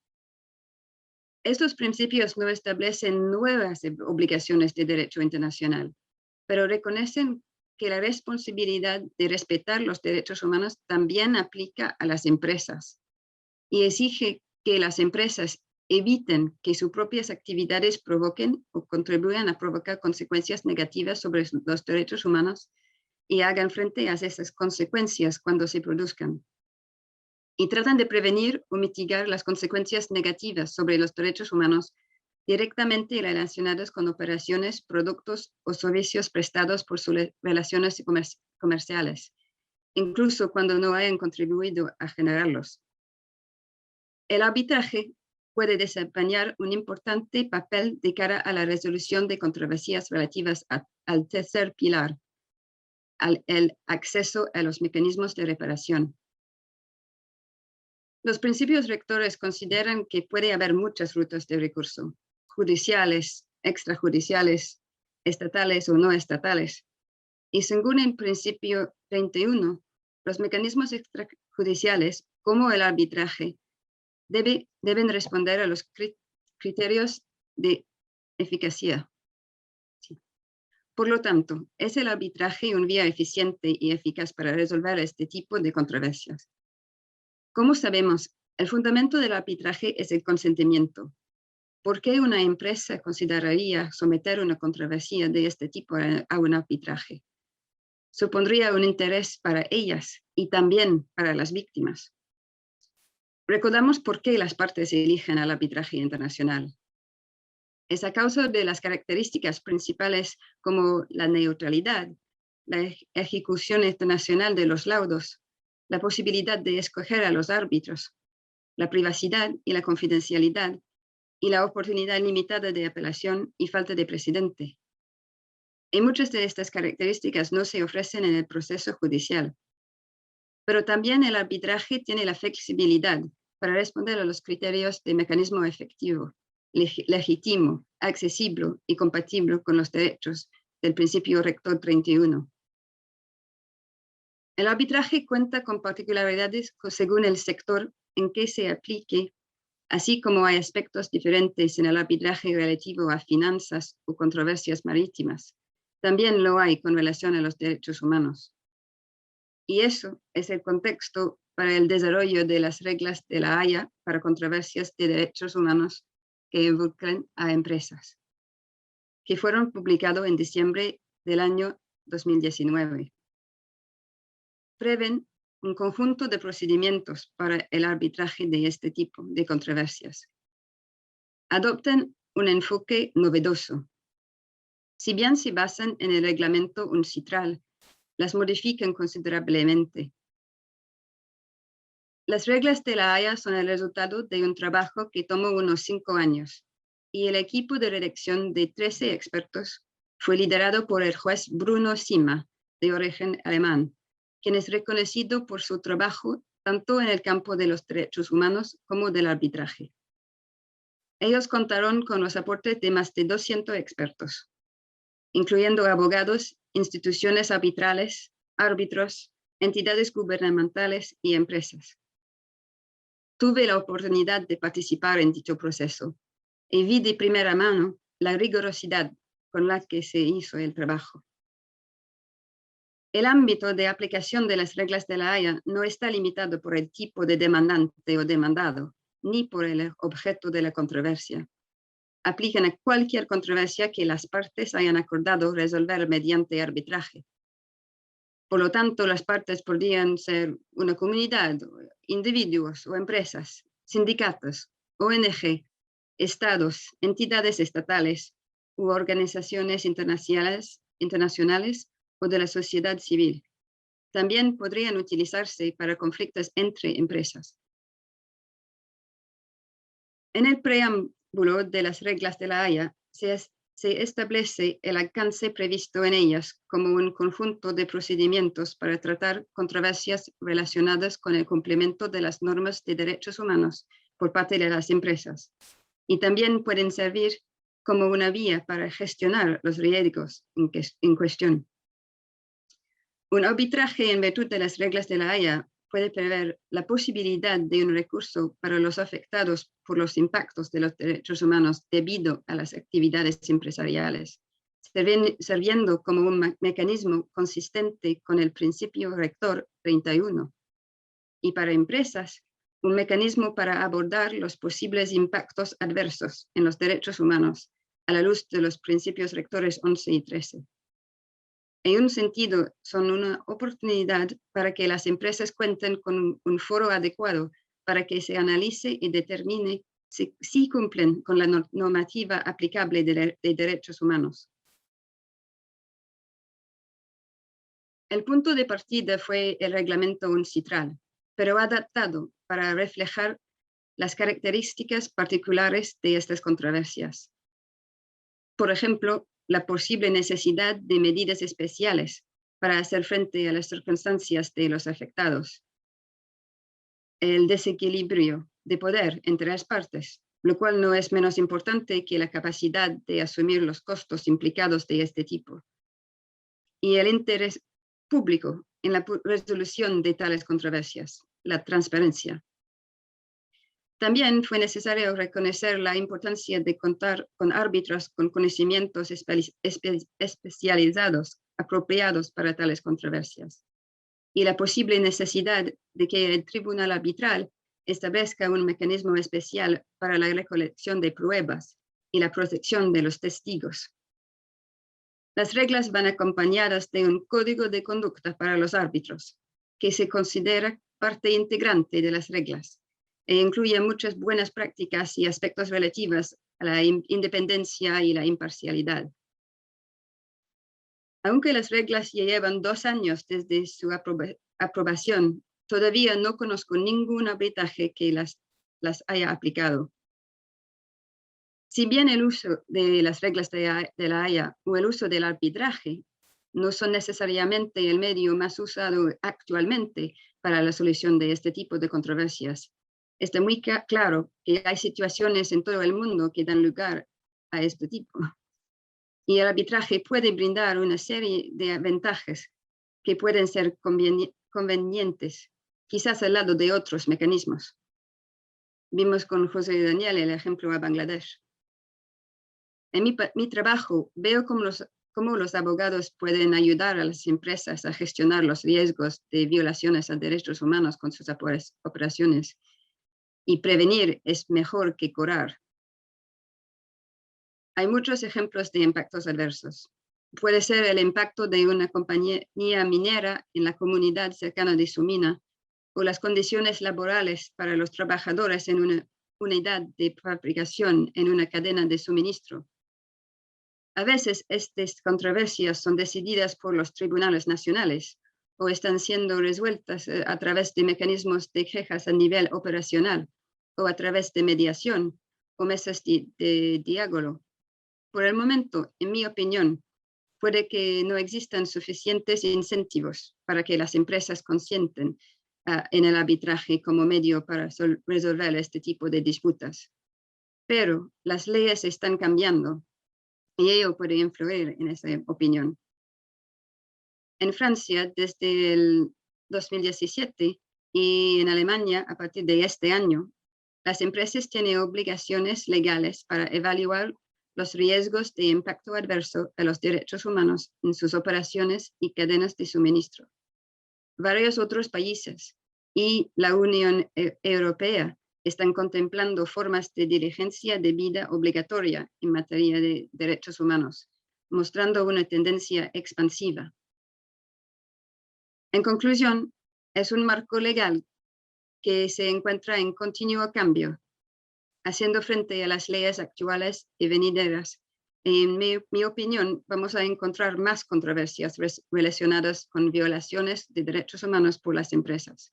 Estos principios no establecen nuevas obligaciones de derecho internacional, pero reconocen que la responsabilidad de respetar los derechos humanos también aplica a las empresas y exige que las empresas eviten que sus propias actividades provoquen o contribuyan a provocar consecuencias negativas sobre los derechos humanos y hagan frente a esas consecuencias cuando se produzcan. Y tratan de prevenir o mitigar las consecuencias negativas sobre los derechos humanos directamente relacionadas con operaciones, productos o servicios prestados por sus relaciones comerciales, incluso cuando no hayan contribuido a generarlos. El arbitraje puede desempeñar un importante papel de cara a la resolución de controversias relativas al tercer pilar, el acceso a los mecanismos de reparación. Los principios rectores consideran que puede haber muchas rutas de recurso, judiciales, extrajudiciales, estatales o no estatales. Y según el principio 31, los mecanismos extrajudiciales, como el arbitraje, deben responder a los criterios de eficacia. Sí. Por lo tanto, es el arbitraje una vía eficiente y eficaz para resolver este tipo de controversias. Como sabemos, el fundamento del arbitraje es el consentimiento. ¿Por qué una empresa consideraría someter una controversia de este tipo a un arbitraje? Supondría un interés para ellas y también para las víctimas. Recordamos por qué las partes eligen al arbitraje internacional. Es a causa de las características principales como la neutralidad, la ejecución internacional de los laudos, la posibilidad de escoger a los árbitros, la privacidad y la confidencialidad, y la oportunidad limitada de apelación y falta de precedente. Y muchas de estas características no se ofrecen en el proceso judicial. Pero también el arbitraje tiene la flexibilidad para responder a los criterios de mecanismo efectivo, legítimo, accesible y compatible con los derechos del principio rector 31. El arbitraje cuenta con particularidades según el sector en que se aplique, así como hay aspectos diferentes en el arbitraje relativo a finanzas o controversias marítimas. También lo hay con relación a los derechos humanos. Y eso es el contexto para el desarrollo de las reglas de la Haya para controversias de derechos humanos que involucran a empresas, que fueron publicados en diciembre del año 2019. Prevén un conjunto de procedimientos para el arbitraje de este tipo de controversias, adoptan un enfoque novedoso. Si bien se basan en el reglamento UNCITRAL, las modifican considerablemente. Las reglas de la Haya son el resultado de un trabajo que tomó unos 5 años, y el equipo de redacción de 13 expertos fue liderado por el juez Bruno Sima, de origen alemán, quien es reconocido por su trabajo tanto en el campo de los derechos humanos como del arbitraje. Ellos contaron con los aportes de más de 200 expertos, incluyendo abogados, instituciones arbitrales, árbitros, entidades gubernamentales y empresas. Tuve la oportunidad de participar en dicho proceso y vi de primera mano la rigurosidad con la que se hizo el trabajo. El ámbito de aplicación de las reglas de la Haya no está limitado por el tipo de demandante o demandado, ni por el objeto de la controversia. Aplican a cualquier controversia que las partes hayan acordado resolver mediante arbitraje. Por lo tanto, las partes podrían ser una comunidad, individuos o empresas, sindicatos, ONG, estados, entidades estatales u organizaciones internacionales o de la sociedad civil. También podrían utilizarse para conflictos entre empresas. En el preámbulo de las reglas de la Haya se establece el alcance previsto en ellas como un conjunto de procedimientos para tratar controversias relacionadas con el cumplimiento de las normas de derechos humanos por parte de las empresas, y también pueden servir como una vía para gestionar los riesgos en cuestión. Un arbitraje en virtud de las reglas de la Haya puede prever la posibilidad de un recurso para los afectados por los impactos de los derechos humanos debido a las actividades empresariales, sirviendo como un mecanismo consistente con el principio rector 31. Y para empresas, un mecanismo para abordar los posibles impactos adversos en los derechos humanos a la luz de los principios rectores 11 y 13. En un sentido, son una oportunidad para que las empresas cuenten con un foro adecuado para que se analice y determine si cumplen con la normativa aplicable de derechos humanos. El punto de partida fue el reglamento UNCITRAL, pero adaptado para reflejar las características particulares de estas controversias. Por ejemplo, la posible necesidad de medidas especiales para hacer frente a las circunstancias de los afectados, el desequilibrio de poder entre las partes, lo cual no es menos importante que la capacidad de asumir los costos implicados de este tipo, y el interés público en la resolución de tales controversias, la transparencia. También fue necesario reconocer la importancia de contar con árbitros con conocimientos especializados apropiados para tales controversias, y la posible necesidad de que el tribunal arbitral establezca un mecanismo especial para la recolección de pruebas y la protección de los testigos. Las reglas van acompañadas de un código de conducta para los árbitros, que se considera parte integrante de las reglas, e incluye muchas buenas prácticas y aspectos relativos a la independencia y la imparcialidad. Aunque las reglas ya llevan 2 años desde su aprobación, todavía no conozco ningún arbitraje que las haya aplicado. Si bien el uso de las reglas de la Haya o el uso del arbitraje no son necesariamente el medio más usado actualmente para la solución de este tipo de controversias, está muy claro que hay situaciones en todo el mundo que dan lugar a este tipo. Y el arbitraje puede brindar una serie de ventajas que pueden ser convenientes, quizás al lado de otros mecanismos. Vimos con José Daniel el ejemplo a Bangladesh. En mi trabajo veo cómo los abogados pueden ayudar a las empresas a gestionar los riesgos de violaciones a derechos humanos con sus operaciones, y prevenir es mejor que curar. Hay muchos ejemplos de impactos adversos. Puede ser el impacto de una compañía minera en la comunidad cercana de su mina, o las condiciones laborales para los trabajadores en una unidad de fabricación en una cadena de suministro. A veces estas controversias son decididas por los tribunales nacionales o están siendo resueltas a través de mecanismos de quejas a nivel operacional o a través de mediación o mesas de diálogo. Por el momento, en mi opinión, puede que no existan suficientes incentivos para que las empresas consienten en el arbitraje como medio para resolver este tipo de disputas. Pero las leyes están cambiando y ello puede influir en esa opinión. En Francia, desde el 2017 y en Alemania, a partir de este año, las empresas tienen obligaciones legales para evaluar los riesgos de impacto adverso a los derechos humanos en sus operaciones y cadenas de suministro. Varios otros países y la Unión Europea están contemplando formas de diligencia debida obligatoria en materia de derechos humanos, mostrando una tendencia expansiva. En conclusión, es un marco legal que se encuentra en continuo cambio, haciendo frente a las leyes actuales y venideras. En mi opinión, vamos a encontrar más controversias relacionadas con violaciones de derechos humanos por las empresas.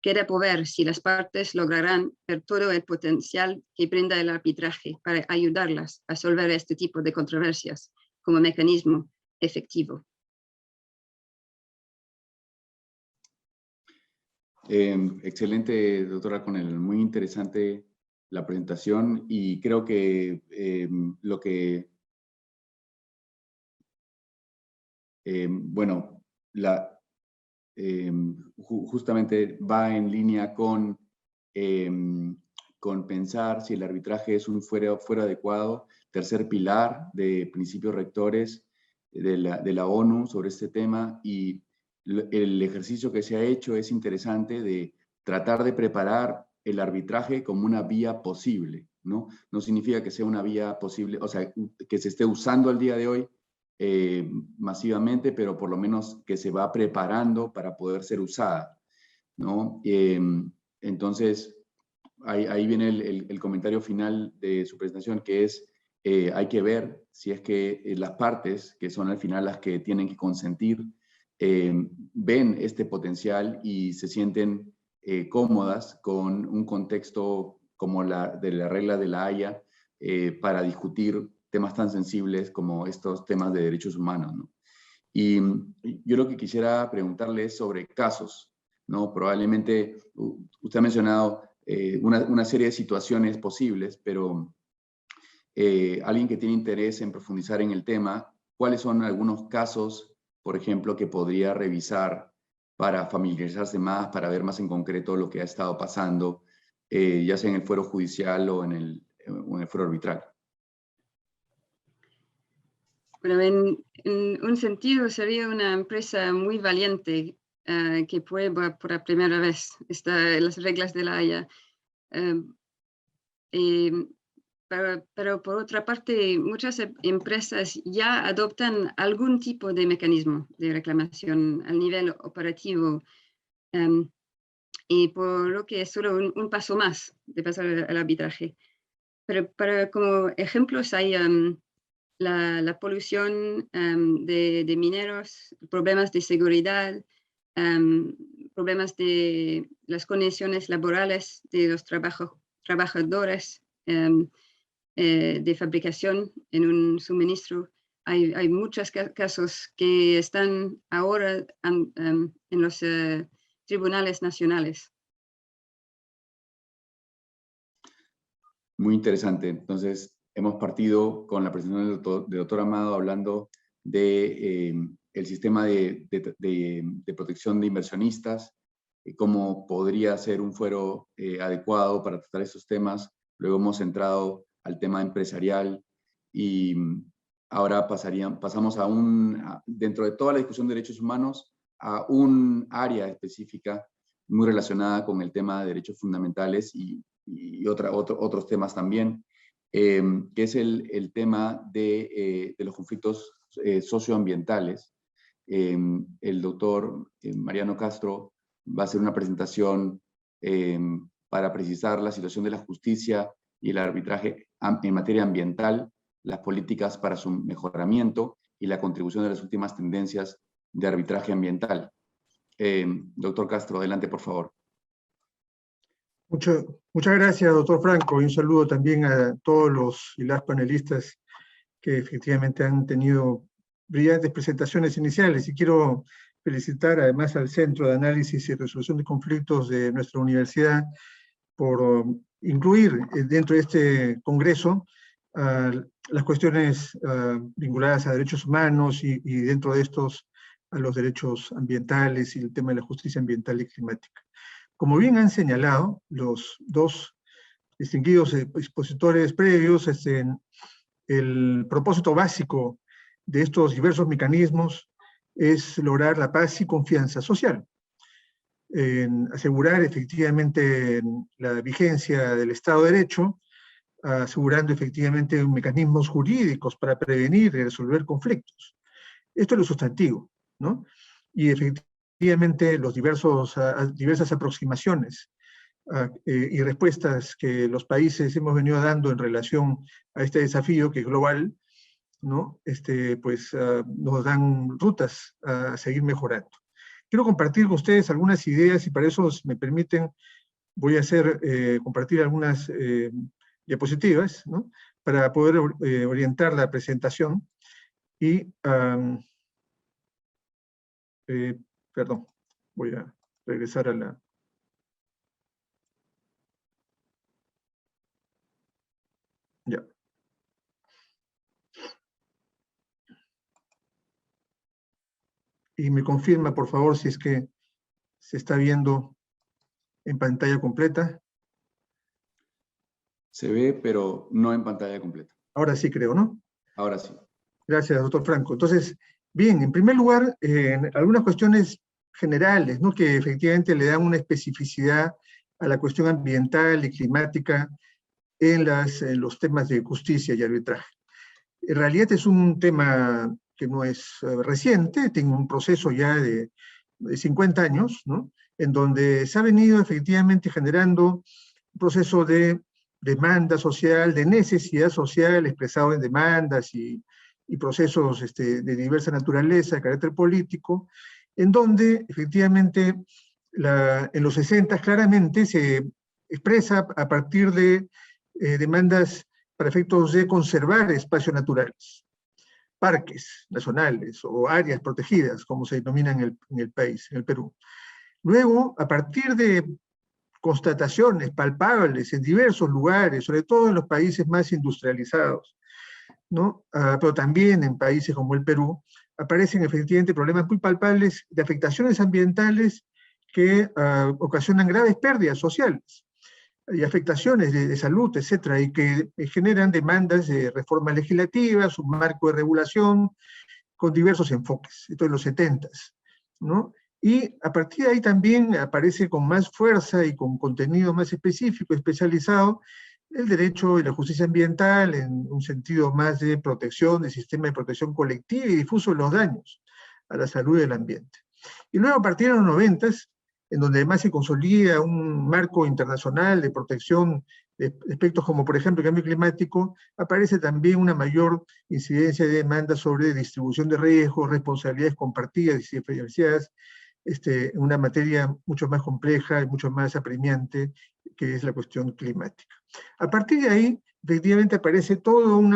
Queda por ver si las partes lograrán ver todo el potencial que brinda el arbitraje para ayudarlas a resolver este tipo de controversias como mecanismo efectivo. Excelente, doctora Conel, muy interesante la presentación y creo que lo que, bueno, justamente va en línea con pensar si el arbitraje es un fuera adecuado, tercer pilar de principios rectores de la ONU sobre este tema, y el ejercicio que se ha hecho es interesante de tratar de preparar el arbitraje como una vía posible, ¿no? No significa que sea una vía posible, o sea, que se esté usando al día de hoy masivamente, pero por lo menos que se va preparando para poder ser usada, ¿no? Entonces, ahí viene el comentario final de su presentación, que es, hay que ver si es que las partes, que son al final las que tienen que consentir, ven este potencial y se sienten cómodas con un contexto como de la regla de la Haya para discutir temas tan sensibles como estos temas de derechos humanos, ¿no? Y yo lo que quisiera preguntarle es sobre casos, ¿no? Probablemente usted ha mencionado una serie de situaciones posibles, pero alguien que tiene interés en profundizar en el tema, ¿cuáles son algunos casos, por ejemplo, que podría revisar para familiarizarse más, para ver más en concreto lo que ha estado pasando, ya sea en el fuero judicial o en el fuero arbitral? Pero en un sentido sería una empresa muy valiente que prueba por la primera vez las reglas de la Haya. Pero por otra parte, muchas empresas ya adoptan algún tipo de mecanismo de reclamación al nivel operativo, y por lo que es solo un paso más de pasar al arbitraje. Pero como ejemplos hay la polución de mineros, problemas de seguridad, problemas de las condiciones laborales de los trabajadores de fabricación en un suministro. Hay muchos casos que están ahora en los tribunales nacionales. Muy interesante. Entonces, hemos partido con la presentación del doctor Amado hablando de el sistema de protección de inversionistas, cómo podría ser un fuero adecuado para tratar esos temas. Luego hemos entrado al tema empresarial y ahora pasamos dentro de toda la discusión de derechos humanos, a un área específica muy relacionada con el tema de derechos fundamentales y otros temas también, que es el tema de los conflictos socioambientales. El doctor Mariano Castro va a hacer una presentación para precisar la situación de la justicia y el arbitraje en materia ambiental, las políticas para su mejoramiento y la contribución de las últimas tendencias de arbitraje ambiental. Doctor Castro, adelante, por favor. Muchas gracias, doctor Franco, y un saludo también a todos los y las panelistas que efectivamente han tenido brillantes presentaciones iniciales. Y quiero felicitar además al Centro de Análisis y Resolución de Conflictos de nuestra universidad por incluir dentro de este congreso las cuestiones vinculadas a derechos humanos y dentro de estos a los derechos ambientales y el tema de la justicia ambiental y climática. Como bien han señalado los dos distinguidos expositores previos, el propósito básico de estos diversos mecanismos es lograr la paz y confianza social, en asegurar efectivamente la vigencia del Estado de Derecho, asegurando efectivamente mecanismos jurídicos para prevenir y resolver conflictos. Esto es lo sustantivo, ¿no? Y efectivamente los diversas aproximaciones y respuestas que los países hemos venido dando en relación a este desafío que es global, ¿no? Nos dan rutas a seguir mejorando. Quiero compartir con ustedes algunas ideas y para eso, si me permiten, voy a compartir algunas diapositivas, ¿no? Para poder orientar la presentación y, perdón, voy a regresar a la... Ya. Y me confirma, por favor, si es que se está viendo en pantalla completa. Se ve, pero no en pantalla completa. Ahora sí creo, ¿no? Ahora sí. Gracias, doctor Franco. Entonces, bien, en primer lugar, algunas cuestiones generales, ¿no? Que efectivamente le dan una especificidad a la cuestión ambiental y climática en los temas de justicia y arbitraje. En realidad es un tema que no es reciente, tiene un proceso ya de 50 años, ¿no? En donde se ha venido efectivamente generando un proceso de demanda social, de necesidad social expresado en demandas y procesos de diversa naturaleza, de carácter político, en donde efectivamente en los 60 claramente se expresa a partir de demandas para efectos de conservar espacios naturales, parques nacionales o áreas protegidas, como se denomina en el país, en el Perú. Luego, a partir de constataciones palpables en diversos lugares, sobre todo en los países más industrializados, ¿no? Pero también en países como el Perú, aparecen efectivamente problemas muy palpables de afectaciones ambientales que ocasionan graves pérdidas sociales y afectaciones de salud, etcétera, y que generan demandas de reformas legislativas, un marco de regulación con diversos enfoques, esto en los 70s, ¿no? Y a partir de ahí también aparece con más fuerza y con contenido más específico, especializado, el derecho y la justicia ambiental en un sentido más de protección, de sistema de protección colectiva y difuso de los daños a la salud y al ambiente. Y luego a partir de los 90s, en donde además se consolida un marco internacional de protección de aspectos como, por ejemplo, el cambio climático, aparece también una mayor incidencia de demandas sobre distribución de riesgos, responsabilidades compartidas y diferenciadas, una materia mucho más compleja y mucho más apremiante, que es la cuestión climática. A partir de ahí, efectivamente, aparece todo un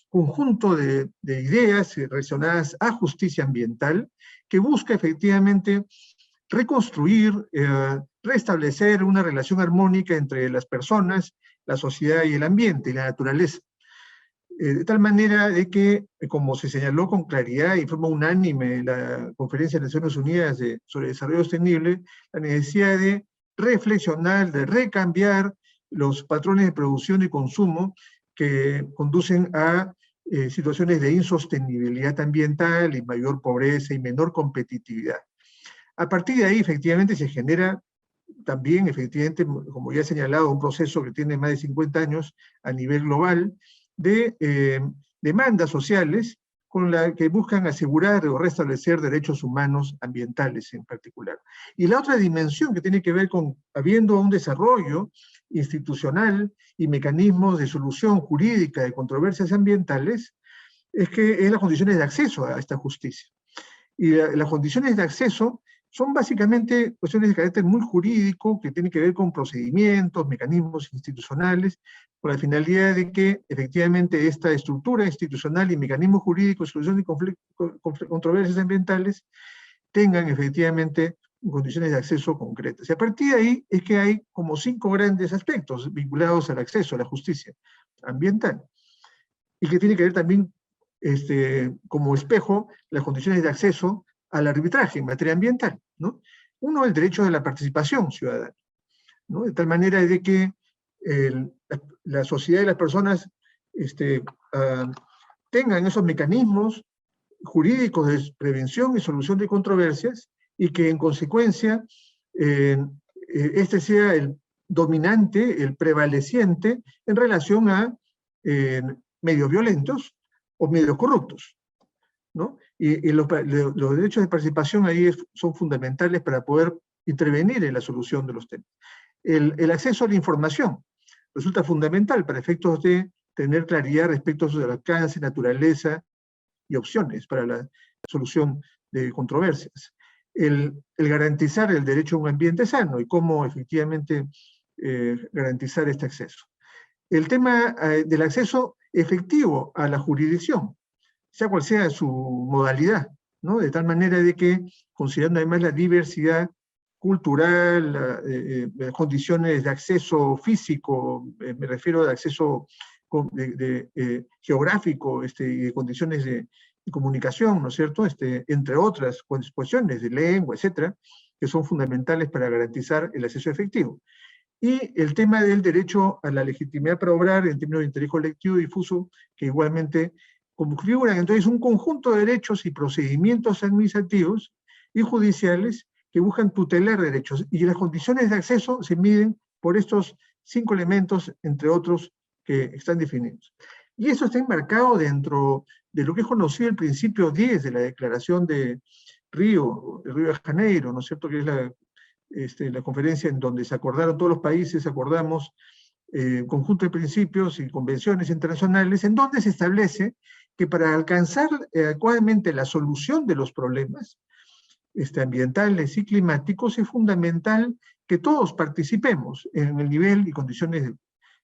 conjunto de ideas relacionadas a justicia ambiental, que busca efectivamente reconstruir, restablecer una relación armónica entre las personas, la sociedad y el ambiente y la naturaleza. De tal manera de que, como se señaló con claridad y forma unánime en la Conferencia de Naciones Unidas sobre Desarrollo Sostenible, la necesidad de reflexionar, de recambiar los patrones de producción y consumo que conducen a situaciones de insostenibilidad ambiental y mayor pobreza y menor competitividad. A partir de ahí, efectivamente, se genera también, efectivamente, como ya he señalado, un proceso que tiene más de 50 años a nivel global de demandas sociales con la que buscan asegurar o restablecer derechos humanos ambientales en particular. Y la otra dimensión que tiene que ver con habiendo un desarrollo institucional y mecanismos de solución jurídica de controversias ambientales, es las condiciones de acceso a esta justicia. Y las condiciones de acceso son básicamente cuestiones de carácter muy jurídico, que tienen que ver con procedimientos, mecanismos institucionales, con la finalidad de que efectivamente esta estructura institucional y mecanismos jurídicos de solución de controversias ambientales tengan efectivamente condiciones de acceso concretas. Y a partir de ahí es que hay como 5 grandes aspectos vinculados al acceso a la justicia ambiental, y que tiene que ver también como espejo las condiciones de acceso al arbitraje en materia ambiental, ¿no? Uno, el derecho de la participación ciudadana, ¿no? De tal manera de que la sociedad y las personas tengan esos mecanismos jurídicos de prevención y solución de controversias, y que en consecuencia este sea el dominante, el prevaleciente en relación a medios violentos o medios corruptos, ¿no? Y los derechos de participación ahí son fundamentales para poder intervenir en la solución de los temas. El acceso a la información resulta fundamental para efectos de tener claridad respecto del alcance, naturaleza y opciones para la solución de controversias. El garantizar el derecho a un ambiente sano y cómo efectivamente garantizar este acceso. El tema del acceso efectivo a la jurisdicción, sea cual sea su modalidad, ¿no? De tal manera de que, considerando además la diversidad cultural, las condiciones de acceso físico, me refiero de acceso geográfico, y de condiciones de comunicación, ¿no es cierto?, entre otras cuestiones de lengua, etcétera, que son fundamentales para garantizar el acceso efectivo. Y el tema del derecho a la legitimidad para obrar en términos de interés colectivo difuso, que igualmente configuran entonces un conjunto de derechos y procedimientos administrativos y judiciales que buscan tutelar derechos, y las condiciones de acceso se miden por estos 5 elementos, entre otros, que están definidos. Y eso está enmarcado dentro de lo que es conocido el principio 10 de la Declaración de Río de Janeiro, ¿no es cierto?, que es la conferencia en donde se acordaron todos los países, acordamos conjunto de principios y convenciones internacionales, en donde se establece que para alcanzar adecuadamente la solución de los problemas ambientales y climáticos es fundamental que todos participemos en el nivel y condiciones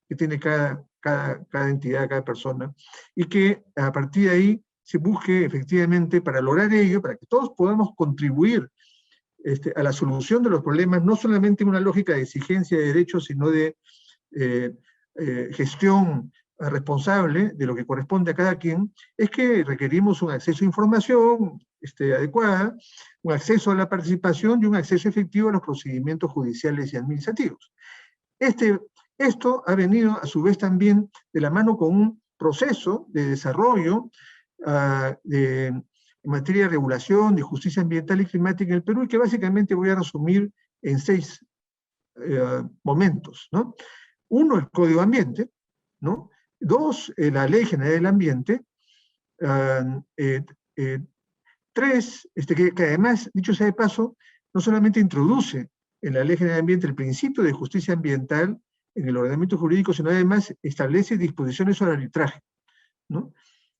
que tiene cada entidad, cada persona, y que a partir de ahí se busque efectivamente, para lograr ello, para que todos podamos contribuir a la solución de los problemas, no solamente en una lógica de exigencia de derechos, sino de gestión responsable de lo que corresponde a cada quien, es que requerimos un acceso a información adecuada, un acceso a la participación y un acceso efectivo a los procedimientos judiciales y administrativos. Esto ha venido a su vez también de la mano con un proceso de desarrollo en materia de regulación, de justicia ambiental y climática en el Perú, y que básicamente voy a resumir en 6 momentos, ¿no? 1, el Código Ambiente, ¿no? 2, la Ley General del Ambiente. 3, que además, dicho sea de paso, no solamente introduce en la Ley General del Ambiente el principio de justicia ambiental en el ordenamiento jurídico, sino además establece disposiciones sobre arbitraje, ¿no?,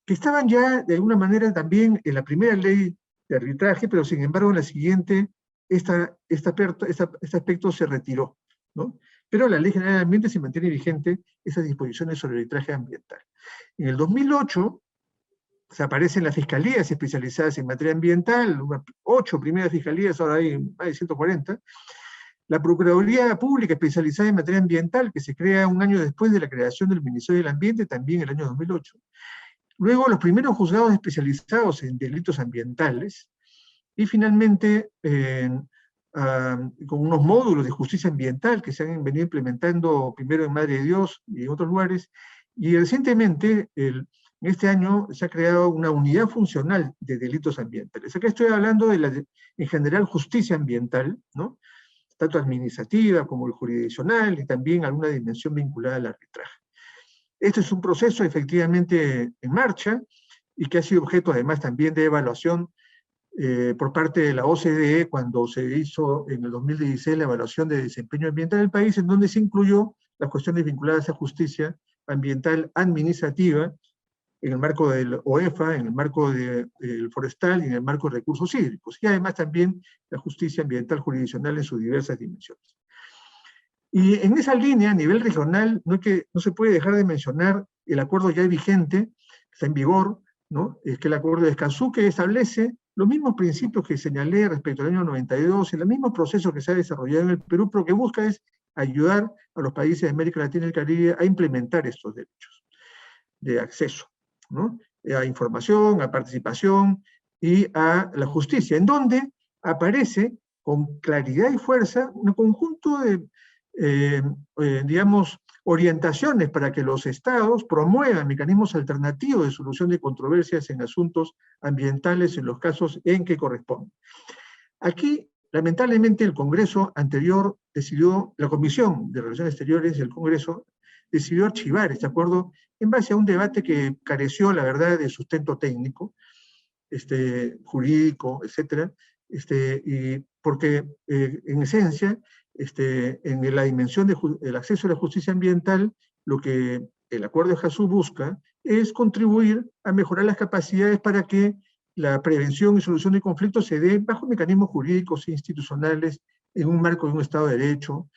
que estaban ya de alguna manera también en la primera ley de arbitraje, pero sin embargo en la siguiente este aspecto se retiró, ¿no? Pero la Ley General del Ambiente se mantiene vigente, esas disposiciones sobre arbitraje ambiental. En el 2008 se aparecen las fiscalías especializadas en materia ambiental, 8 primeras fiscalías, ahora hay más de 140, la Procuraduría Pública especializada en materia ambiental, que se crea un año después de la creación del Ministerio del Ambiente, también el año 2008. Luego, los primeros juzgados especializados en delitos ambientales, y finalmente, con unos módulos de justicia ambiental que se han venido implementando primero en Madre de Dios y en otros lugares, y recientemente, en este año, se ha creado una unidad funcional de delitos ambientales. Acá estoy hablando de en general, justicia ambiental, ¿no?, tanto administrativa como el jurisdiccional, y también alguna dimensión vinculada al arbitraje. Este es un proceso efectivamente en marcha, y que ha sido objeto además también de evaluación por parte de la OCDE cuando se hizo en el 2016 la evaluación de desempeño ambiental del país, en donde se incluyó las cuestiones vinculadas a justicia ambiental administrativa en el marco del OEFA, en el marco del forestal y en el marco de recursos hídricos, y además también la justicia ambiental jurisdiccional en sus diversas dimensiones. Y en esa línea, a nivel regional, no se puede dejar de mencionar el acuerdo ya vigente, que está en vigor, ¿no? Es que el acuerdo de Escazú, que establece los mismos principios que señalé respecto al año 92, y el mismo proceso que se ha desarrollado en el Perú, pero que busca es ayudar a los países de América Latina y el Caribe a implementar estos derechos de acceso, ¿no? A información, a participación y a la justicia, en donde aparece con claridad y fuerza un conjunto de, digamos, orientaciones para que los estados promuevan mecanismos alternativos de solución de controversias en asuntos ambientales en los casos en que corresponden. Aquí, lamentablemente, el Congreso anterior decidió, la Comisión de Relaciones Exteriores del Congreso decidió archivar este acuerdo en base a un debate que careció, la verdad, de sustento técnico, jurídico, etcétera, y porque en esencia, en la dimensión del acceso a la justicia ambiental, lo que el acuerdo de Escazú busca es contribuir a mejorar las capacidades para que la prevención y solución de conflictos se dé bajo mecanismos jurídicos e institucionales en un marco de un Estado de Derecho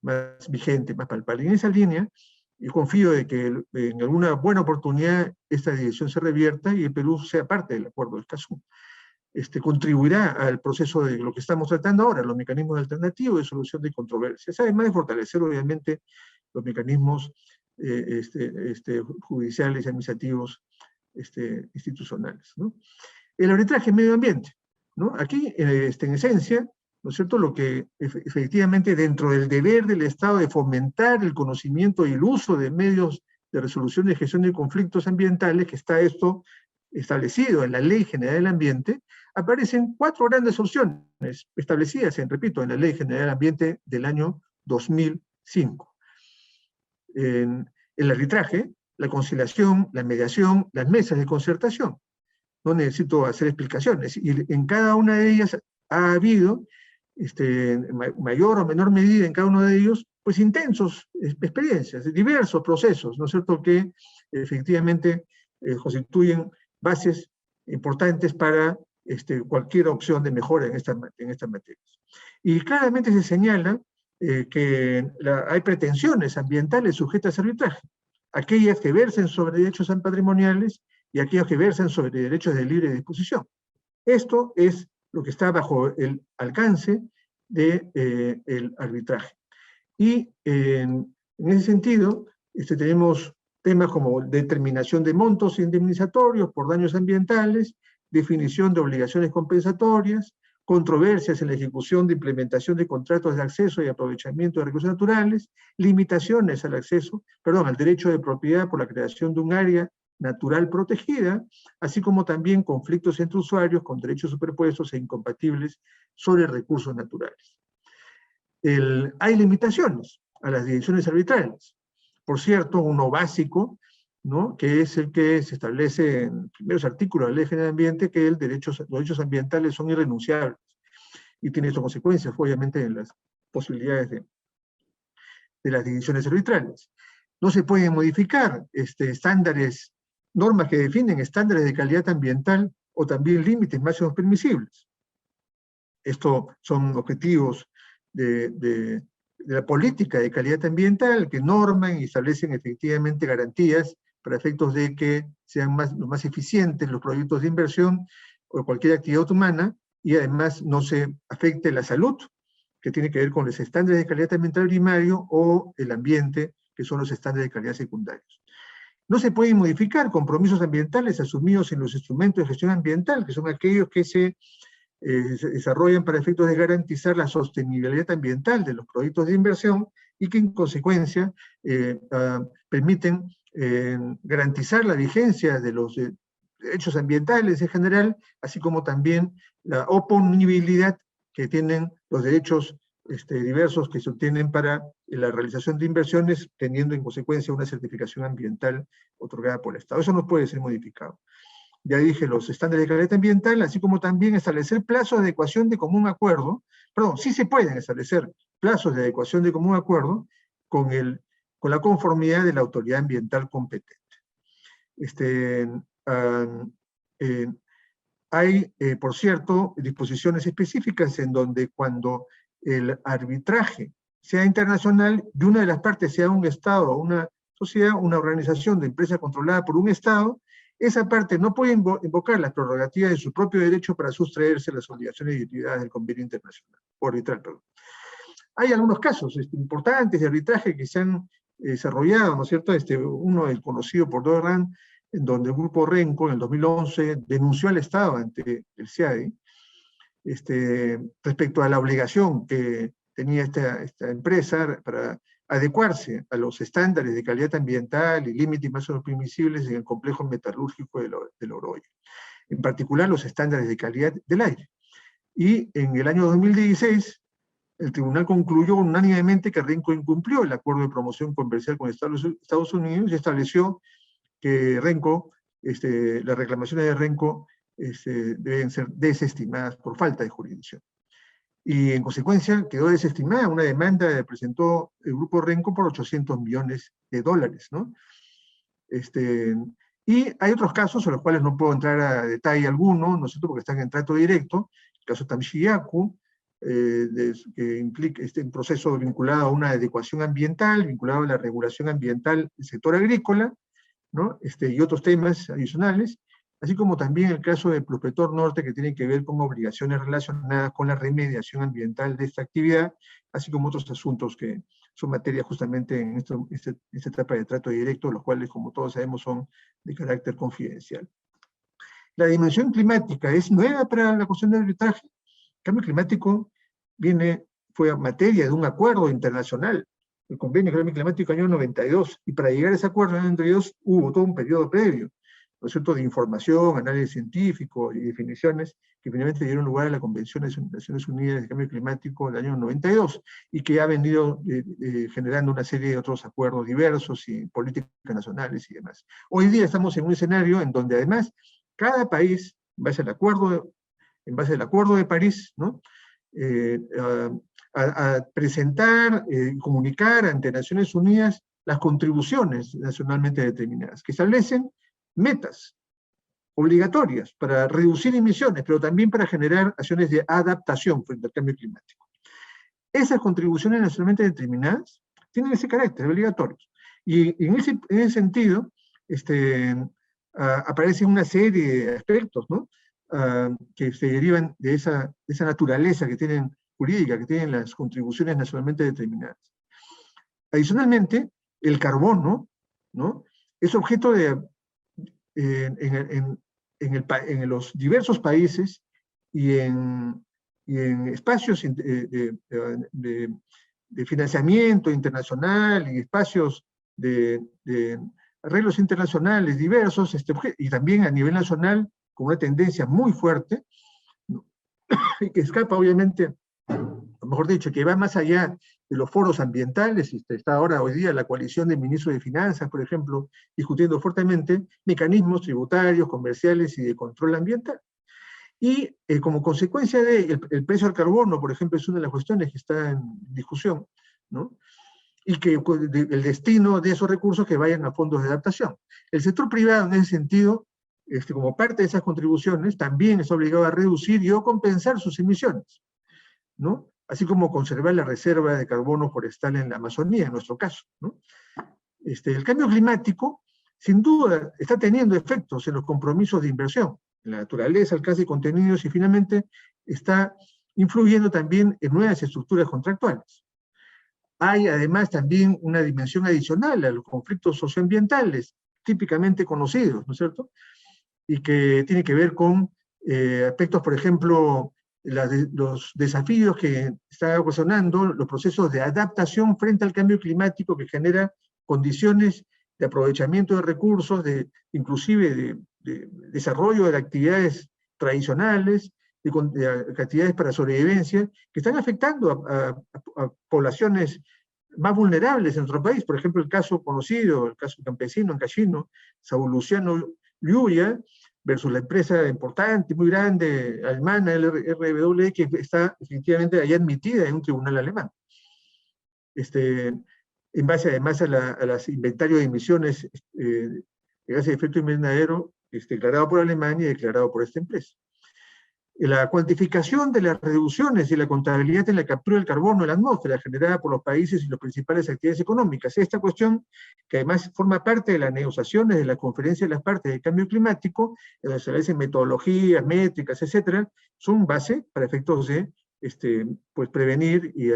más vigente, más palpable. Y en esa línea, yo confío de que en alguna buena oportunidad esta decisión se revierta y el Perú sea parte del acuerdo de Escazú. Contribuirá al proceso de lo que estamos tratando ahora, los mecanismos alternativos de solución de controversias, además de fortalecer, obviamente, los mecanismos judiciales y administrativos institucionales, ¿no? El arbitraje en medio ambiente, ¿no? Aquí, en esencia, ¿no es cierto?, lo que efectivamente dentro del deber del Estado de fomentar el conocimiento y el uso de medios de resolución y gestión de conflictos ambientales, que está esto establecido en la Ley General del Ambiente, aparecen 4 grandes opciones establecidas, repito, en la Ley General del Ambiente del año 2005. El arbitraje, la conciliación, la mediación, las mesas de concertación. No necesito hacer explicaciones. Y en cada una de ellas ha habido, en mayor o menor medida en cada uno de ellos, pues intensos experiencias, diversos procesos, ¿no es cierto?, que efectivamente constituyen bases importantes para cualquier opción de mejora en estas materias. Y claramente se señala que hay pretensiones ambientales sujetas a arbitraje, aquellas que versen sobre derechos patrimoniales y aquellas que versen sobre derechos de libre disposición. Esto es lo que está bajo el alcance del arbitraje. Y en ese sentido, tenemos temas como determinación de montos indemnizatorios por daños ambientales, definición de obligaciones compensatorias, controversias en la ejecución de implementación de contratos de acceso y aprovechamiento de recursos naturales, limitaciones al al derecho de propiedad por la creación de un área natural protegida, así como también conflictos entre usuarios con derechos superpuestos e incompatibles sobre recursos naturales. Hay limitaciones a las decisiones arbitrales. Por cierto, uno básico, ¿no?, que es el que se establece en los primeros artículos de la Ley General del Ambiente, que los derechos ambientales son irrenunciables, y tiene sus consecuencias, obviamente, en las posibilidades de las decisiones arbitrales. No se pueden modificar normas que definen estándares de calidad ambiental o también límites máximos permisibles. Estos son objetivos de la política de calidad ambiental que norman y establecen efectivamente garantías para efectos de que sean más eficientes los proyectos de inversión o cualquier actividad humana, y además no se afecte la salud, que tiene que ver con los estándares de calidad ambiental primario, o el ambiente, que son los estándares de calidad secundarios. No se pueden modificar compromisos ambientales asumidos en los instrumentos de gestión ambiental, que son aquellos que se desarrollan para efectos de garantizar la sostenibilidad ambiental de los proyectos de inversión y que en consecuencia permiten garantizar la vigencia de los derechos ambientales en general, así como también la oponibilidad que tienen los derechos diversos que se obtienen para la realización de inversiones, teniendo en consecuencia una certificación ambiental otorgada por el Estado. Eso no puede ser modificado. Ya dije, los estándares de calidad ambiental, así como también establecer plazos de adecuación de común acuerdo. Perdón, sí se pueden establecer plazos de adecuación de común acuerdo con la conformidad de la autoridad ambiental competente. Hay, por cierto, disposiciones específicas en donde cuando el arbitraje sea internacional y una de las partes sea un Estado, una sociedad, una organización de empresa controlada por un Estado, esa parte no puede invocar las prerrogativas de su propio derecho para sustraerse a las obligaciones y actividades del convenio internacional, o arbitral, perdón. Hay algunos casos importantes de arbitraje que se han desarrollado, ¿no es cierto? Uno, el conocido por Doran, en donde el grupo Renco en el 2011 denunció al Estado ante el CIADI respecto a la obligación que tenía esta empresa para adecuarse a los estándares de calidad ambiental y límites máximos permisibles en el complejo metalúrgico de Loroyo, en particular los estándares de calidad del aire. Y en el año 2016, el tribunal concluyó unánimemente que Renco incumplió el acuerdo de promoción comercial con Estados Unidos y estableció que Renco, las reclamaciones de Renco deben ser desestimadas por falta de jurisdicción. Y en consecuencia quedó desestimada una demanda que presentó el grupo Renco por $800 millones, ¿no? Y hay otros casos sobre los cuales no puedo entrar a detalle alguno, ¿no es cierto?, porque están en trato directo. El caso Tamshiyaku, que implica un proceso vinculado a una adecuación ambiental, vinculado a la regulación ambiental del sector agrícola, ¿no? Y otros temas adicionales, así como también el caso de Prospector Norte, que tiene que ver con obligaciones relacionadas con la remediación ambiental de esta actividad, así como otros asuntos que son materia justamente en esta etapa de trato directo, los cuales, como todos sabemos, son de carácter confidencial. La dimensión climática es nueva para la cuestión del arbitraje. El cambio climático fue materia de un acuerdo internacional, el Convenio de Cambio Climático año 92, y para llegar a ese acuerdo en el 92 hubo todo un periodo previo, ¿no es cierto?, de información, análisis científico y definiciones que finalmente dieron lugar a la Convención de Naciones Unidas de Cambio Climático del año 92, y que ha venido generando una serie de otros acuerdos diversos y políticas nacionales y demás. Hoy día estamos en un escenario en donde además cada país, en base al Acuerdo de París, ¿no?, a presentar, comunicar ante Naciones Unidas las contribuciones nacionalmente determinadas, que establecen metas obligatorias para reducir emisiones, pero también para generar acciones de adaptación frente al cambio climático. Esas contribuciones nacionalmente determinadas tienen ese carácter obligatorio. Y en ese sentido, aparecen una serie de aspectos, ¿no?, que se derivan de esa naturaleza que tienen jurídica, que tienen las contribuciones nacionalmente determinadas. Adicionalmente, el carbono, ¿no?, es objeto de, en los diversos países y en espacios de financiamiento internacional y espacios de arreglos internacionales diversos, y también a nivel nacional, con una tendencia muy fuerte, ¿no?, y que escapa obviamente, o mejor dicho, que va más allá de los foros ambientales. Está ahora, hoy día, la coalición de ministros de finanzas, por ejemplo, discutiendo fuertemente mecanismos tributarios, comerciales y de control ambiental. Y como consecuencia el precio al carbono, por ejemplo, es una de las cuestiones que está en discusión, ¿no?, y que el destino de esos recursos que vayan a fondos de adaptación. El sector privado, en ese sentido, como parte de esas contribuciones, también es obligado a reducir y o compensar sus emisiones, ¿no?, así como conservar la reserva de carbono forestal en la Amazonía, en nuestro caso, ¿no? El cambio climático, sin duda, está teniendo efectos en los compromisos de inversión, en la naturaleza, alcance y contenidos, y finalmente está influyendo también en nuevas estructuras contractuales. Hay además también una dimensión adicional a los conflictos socioambientales, típicamente conocidos, ¿no es cierto?, y que tiene que ver con aspectos, por ejemplo, los desafíos que están ocasionando los procesos de adaptación frente al cambio climático, que genera condiciones de aprovechamiento de recursos, inclusive de desarrollo de actividades tradicionales, de actividades para sobrevivencia que están afectando a poblaciones más vulnerables en nuestro país. Por ejemplo, el caso conocido, el caso campesino en Cachino, Saúl Luciano Lluria, versus la empresa importante, muy grande, alemana, el RWE, que está efectivamente allá admitida en un tribunal alemán. En base además a los inventarios de emisiones de gases de efecto invernadero declarado por Alemania y declarado por esta empresa. La cuantificación de las reducciones y la contabilidad en la captura del carbono en la atmósfera generada por los países y las principales actividades económicas. Esta cuestión, que además forma parte de las negociaciones de la Conferencia de las Partes del Cambio Climático, en donde se establecen metodologías, métricas, etcétera, son base para efectos de pues prevenir y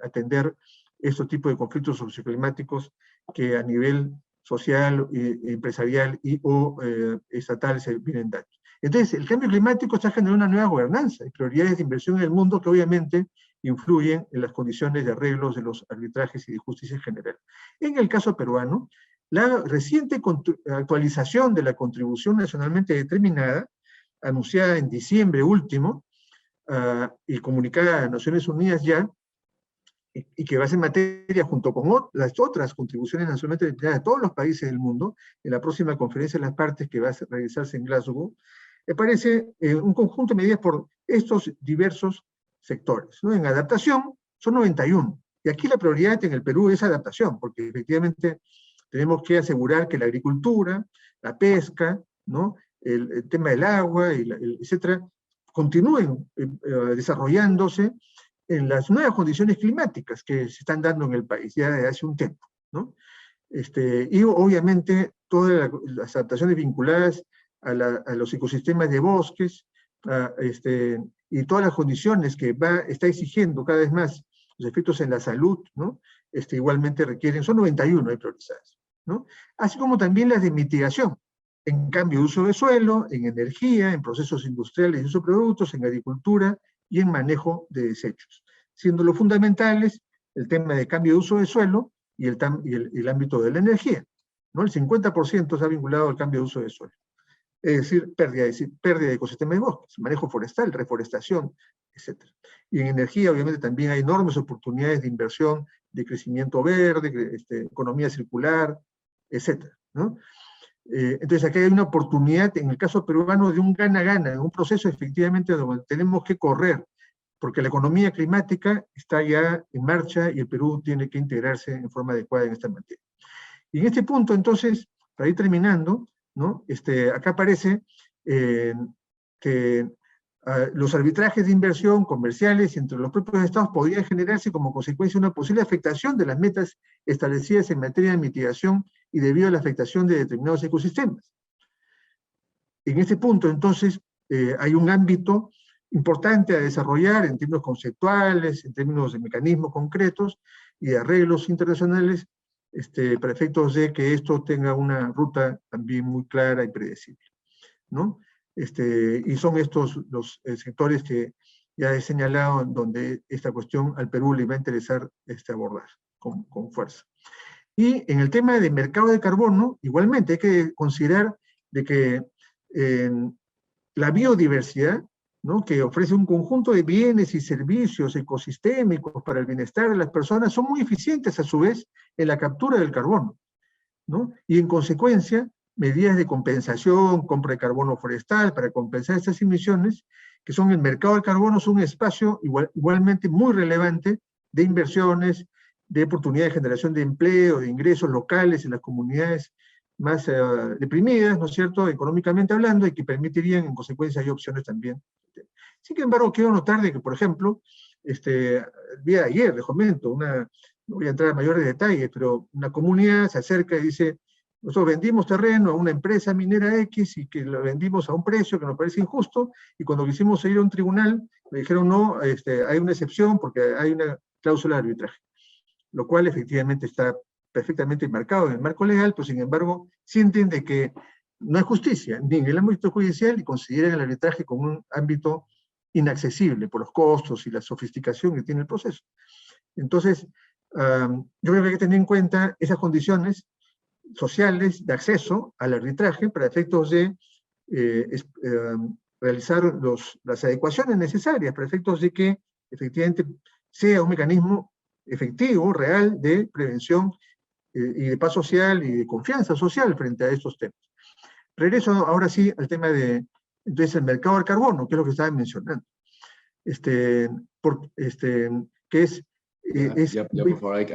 atender estos tipos de conflictos socioclimáticos que a nivel social, empresarial o estatal se vienen dando. Entonces, el cambio climático está generando una nueva gobernanza y prioridades de inversión en el mundo que obviamente influyen en las condiciones de arreglos de los arbitrajes y de justicia general. En el caso peruano, la reciente actualización de la contribución nacionalmente determinada, anunciada en diciembre último y comunicada a Naciones Unidas ya, y que va a ser materia junto con las otras contribuciones nacionalmente determinadas de todos los países del mundo, en la próxima conferencia de las partes que va a realizarse en Glasgow, me parece un conjunto de medidas por estos diversos sectores, ¿no? En adaptación son 91, y aquí la prioridad en el Perú es adaptación, porque efectivamente tenemos que asegurar que la agricultura, la pesca, ¿no? el tema del agua, etcétera, continúen desarrollándose en las nuevas condiciones climáticas que se están dando en el país ya desde hace un tiempo, ¿no? Y obviamente todas las adaptaciones vinculadas a los ecosistemas de bosques, y todas las condiciones que está exigiendo cada vez más los efectos en la salud, ¿no? Igualmente requieren, son 91 hay priorizadas, ¿no? Así como también las de mitigación, en cambio de uso de suelo, en energía, en procesos industriales de uso de productos, en agricultura y en manejo de desechos, siendo los fundamentales el tema de cambio de uso de suelo y el ámbito de la energía, ¿no? El 50% está vinculado al cambio de uso de suelo. Es decir, pérdida de ecosistemas de bosques, manejo forestal, reforestación, etc. Y en energía, obviamente, también hay enormes oportunidades de inversión, de crecimiento verde, economía circular, etc., ¿no? Entonces, aquí hay una oportunidad, en el caso peruano, de un gana-gana, en un proceso efectivamente donde tenemos que correr, porque la economía climática está ya en marcha y el Perú tiene que integrarse en forma adecuada en esta materia. Y en este punto, entonces, para ir terminando, ¿no? Acá aparece que los arbitrajes de inversión comerciales entre los propios estados podrían generarse como consecuencia de una posible afectación de las metas establecidas en materia de mitigación y debido a la afectación de determinados ecosistemas. En este punto, entonces, hay un ámbito importante a desarrollar en términos conceptuales, en términos de mecanismos concretos y de arreglos internacionales, para efectos de que esto tenga una ruta también muy clara y predecible, ¿no? Y son estos los sectores que ya he señalado donde esta cuestión al Perú le va a interesar abordar con fuerza. Y en el tema de mercado de carbono, igualmente hay que considerar de que la biodiversidad, ¿no? Que ofrece un conjunto de bienes y servicios ecosistémicos para el bienestar de las personas, son muy eficientes a su vez en la captura del carbono, ¿no? Y en consecuencia, medidas de compensación, compra de carbono forestal para compensar estas emisiones, que son el mercado del carbono, son un espacio igualmente muy relevante de inversiones, de oportunidad de generación de empleo, de ingresos locales en las comunidades más deprimidas, ¿no es cierto?, económicamente hablando, y que permitirían, en consecuencia, hay opciones también. Sin embargo, quiero notar de que, por ejemplo, el día de ayer, les comento, no voy a entrar a mayores detalles, pero una comunidad se acerca y dice, nosotros vendimos terreno a una empresa minera X y que lo vendimos a un precio que nos parece injusto, y cuando quisimos ir a un tribunal, me dijeron, no, hay una excepción porque hay una cláusula de arbitraje, lo cual efectivamente está perfectamente enmarcado en el marco legal, pero sin embargo, sienten de que no hay justicia, ni en el ámbito judicial, y consideran el arbitraje como un ámbito inaccesible por los costos y la sofisticación que tiene el proceso. Entonces, yo creo que hay que tener en cuenta esas condiciones sociales de acceso al arbitraje para efectos de realizar las adecuaciones necesarias para efectos de que efectivamente sea un mecanismo efectivo, real, de prevención y de paz social y de confianza social frente a estos temas. Regreso ahora sí al tema de, entonces, el mercado del carbono, que es lo que estaba mencionando. Que es... por favor, hay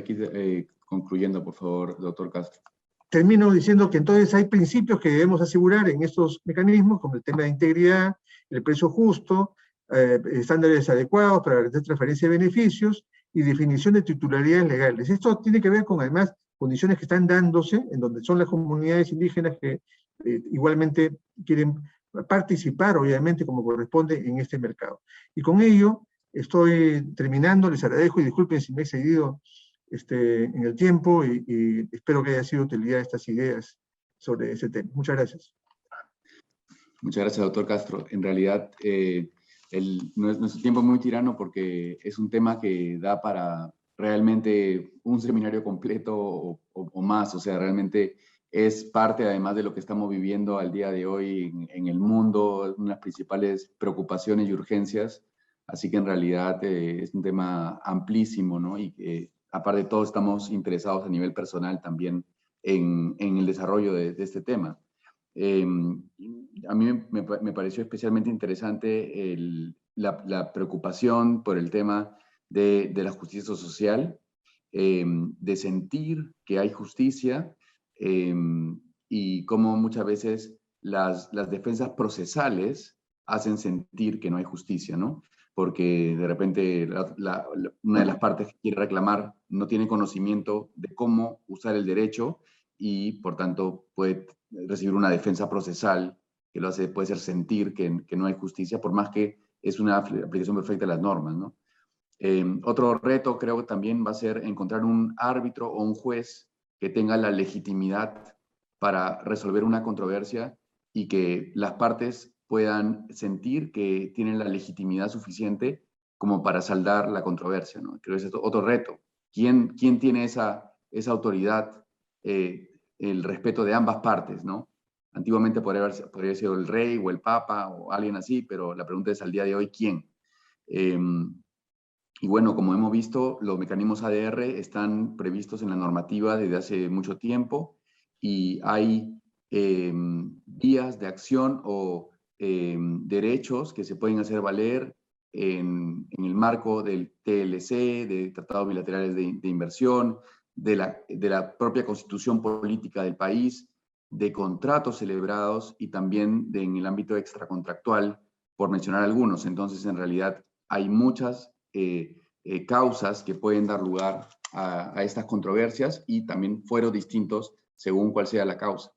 que ir concluyendo, por favor, doctor Castro. Termino diciendo que entonces hay principios que debemos asegurar en estos mecanismos, como el tema de integridad, el precio justo, estándares adecuados para la transferencia de beneficios y definición de titularidades legales. Esto tiene que ver con, además, condiciones que están dándose, en donde son las comunidades indígenas que igualmente quieren participar, obviamente, como corresponde en este mercado. Y con ello, estoy terminando, les agradezco y disculpen si me he excedido en el tiempo y espero que haya sido de utilidad estas ideas sobre ese tema. Muchas gracias. Muchas gracias, doctor Castro. En realidad, nuestro tiempo es muy tirano porque es un tema que da para realmente un seminario completo o más. O sea, realmente es parte, además de lo que estamos viviendo al día de hoy en el mundo, una de las principales preocupaciones y urgencias. Así que en realidad es un tema amplísimo, ¿no? Y que aparte de todo estamos interesados a nivel personal también en el desarrollo de este tema. A mí me pareció especialmente interesante la preocupación por el tema de la justicia social, de sentir que hay justicia y cómo muchas veces las defensas procesales hacen sentir que no hay justicia, ¿no? Porque de repente una de las partes que quiere reclamar no tiene conocimiento de cómo usar el derecho y por tanto puede recibir una defensa procesal que lo hace, puede hacer sentir que no hay justicia, por más que es una aplicación perfecta de las normas, ¿no? Otro reto creo que también va a ser encontrar un árbitro o un juez que tenga la legitimidad para resolver una controversia y que las partes puedan sentir que tienen la legitimidad suficiente como para saldar la controversia, ¿no? Creo que es otro reto. ¿Quién tiene esa autoridad? El respeto de ambas partes, ¿no? Antiguamente podría haber sido el rey o el papa o alguien así, pero la pregunta es al día de hoy, ¿quién? Y bueno, como hemos visto, los mecanismos ADR están previstos en la normativa desde hace mucho tiempo y hay vías de acción o derechos que se pueden hacer valer en el marco del TLC, de tratados bilaterales de inversión, de la propia constitución política del país, de contratos celebrados y también en el ámbito extracontractual, por mencionar algunos. Entonces, en realidad, hay muchas causas que pueden dar lugar a estas controversias y también fueros distintos según cuál sea la causa.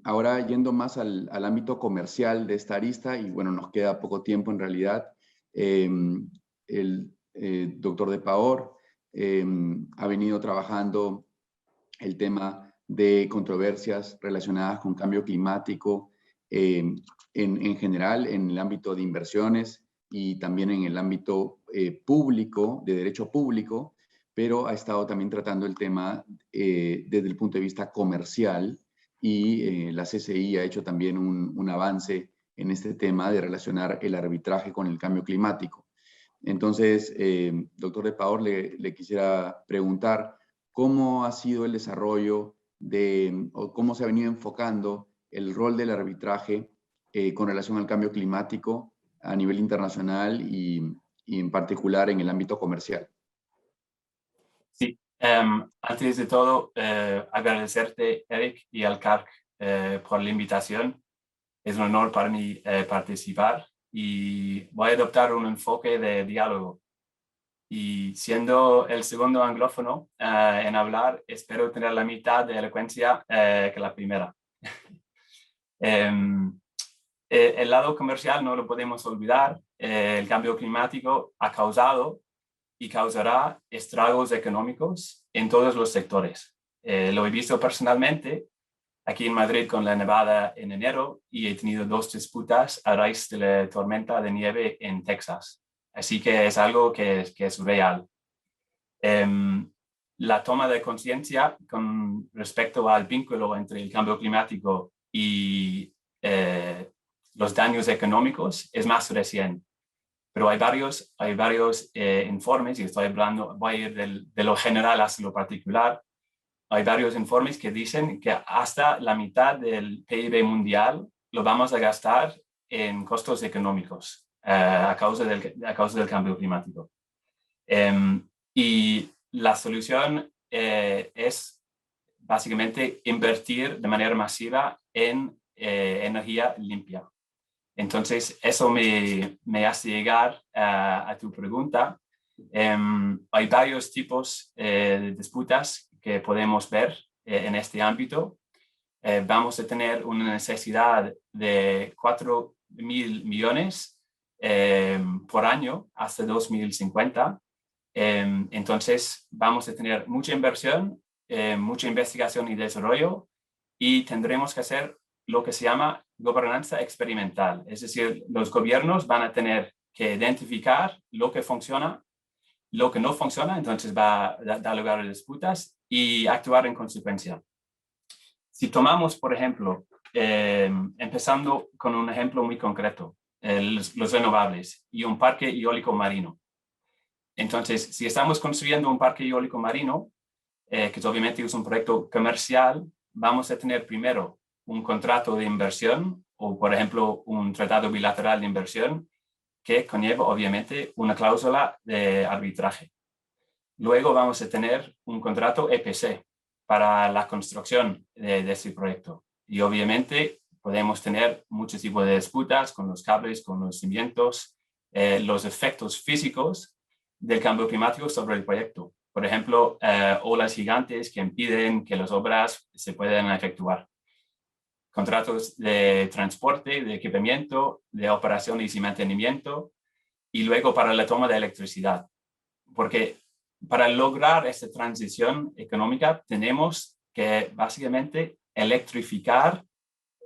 Ahora, yendo más al ámbito comercial de esta arista, y bueno, nos queda poco tiempo en realidad, el doctor de Paor ha venido trabajando el tema de controversias relacionadas con cambio climático en general, en el ámbito de inversiones y también en el ámbito público, de derecho público, pero ha estado también tratando el tema desde el punto de vista comercial y la CCI ha hecho también un avance en este tema de relacionar el arbitraje con el cambio climático. Entonces, doctor de Paor, le quisiera preguntar cómo ha sido el desarrollo o cómo se ha venido enfocando el rol del arbitraje con relación al cambio climático a nivel internacional y en particular en el ámbito comercial. Sí, antes de todo, agradecerte, Eric, y al CARC por la invitación. Es un honor para mí participar y voy a adoptar un enfoque de diálogo. Y siendo el segundo anglófono en hablar, espero tener la mitad de elocuencia que la primera. El lado comercial no lo podemos olvidar. El cambio climático ha causado y causará estragos económicos en todos los sectores. Lo he visto personalmente aquí en Madrid con la nevada en enero y he tenido 2 disputas a raíz de la tormenta de nieve en Texas. Así que es algo que es real. La toma de conciencia con respecto al vínculo entre el cambio climático y los daños económicos es más reciente. Pero hay varios informes, y estoy hablando, voy a ir de lo general hasta lo particular. Hay varios informes que dicen que hasta la mitad del PIB mundial lo vamos a gastar en costos económicos a causa del cambio climático. Y la solución es básicamente invertir de manera masiva en energía limpia. Entonces, eso me hace llegar a tu pregunta. Hay varios tipos de disputas que podemos ver en este ámbito. Vamos a tener una necesidad de 4.000 millones por año hasta 2050. Entonces, vamos a tener mucha inversión, mucha investigación y desarrollo, y tendremos que hacer lo que se llama gobernanza experimental. Es decir, los gobiernos van a tener que identificar lo que funciona, lo que no funciona, entonces va a dar lugar a disputas y actuar en consecuencia. Si tomamos, por ejemplo, empezando con un ejemplo muy concreto, los renovables y un parque eólico marino. Entonces, si estamos construyendo un parque eólico marino, que obviamente es un proyecto comercial, vamos a tener primero un contrato de inversión o, por ejemplo, un tratado bilateral de inversión que conlleva, obviamente, una cláusula de arbitraje. Luego vamos a tener un contrato EPC para la construcción de este proyecto. Y, obviamente, podemos tener muchos tipos de disputas con los cables, con los cimientos, los efectos físicos del cambio climático sobre el proyecto. Por ejemplo, olas gigantes que impiden que las obras se puedan efectuar. Contratos de transporte, de equipamiento, de operaciones y mantenimiento, y luego para la toma de electricidad. Porque para lograr esta transición económica tenemos que básicamente electrificar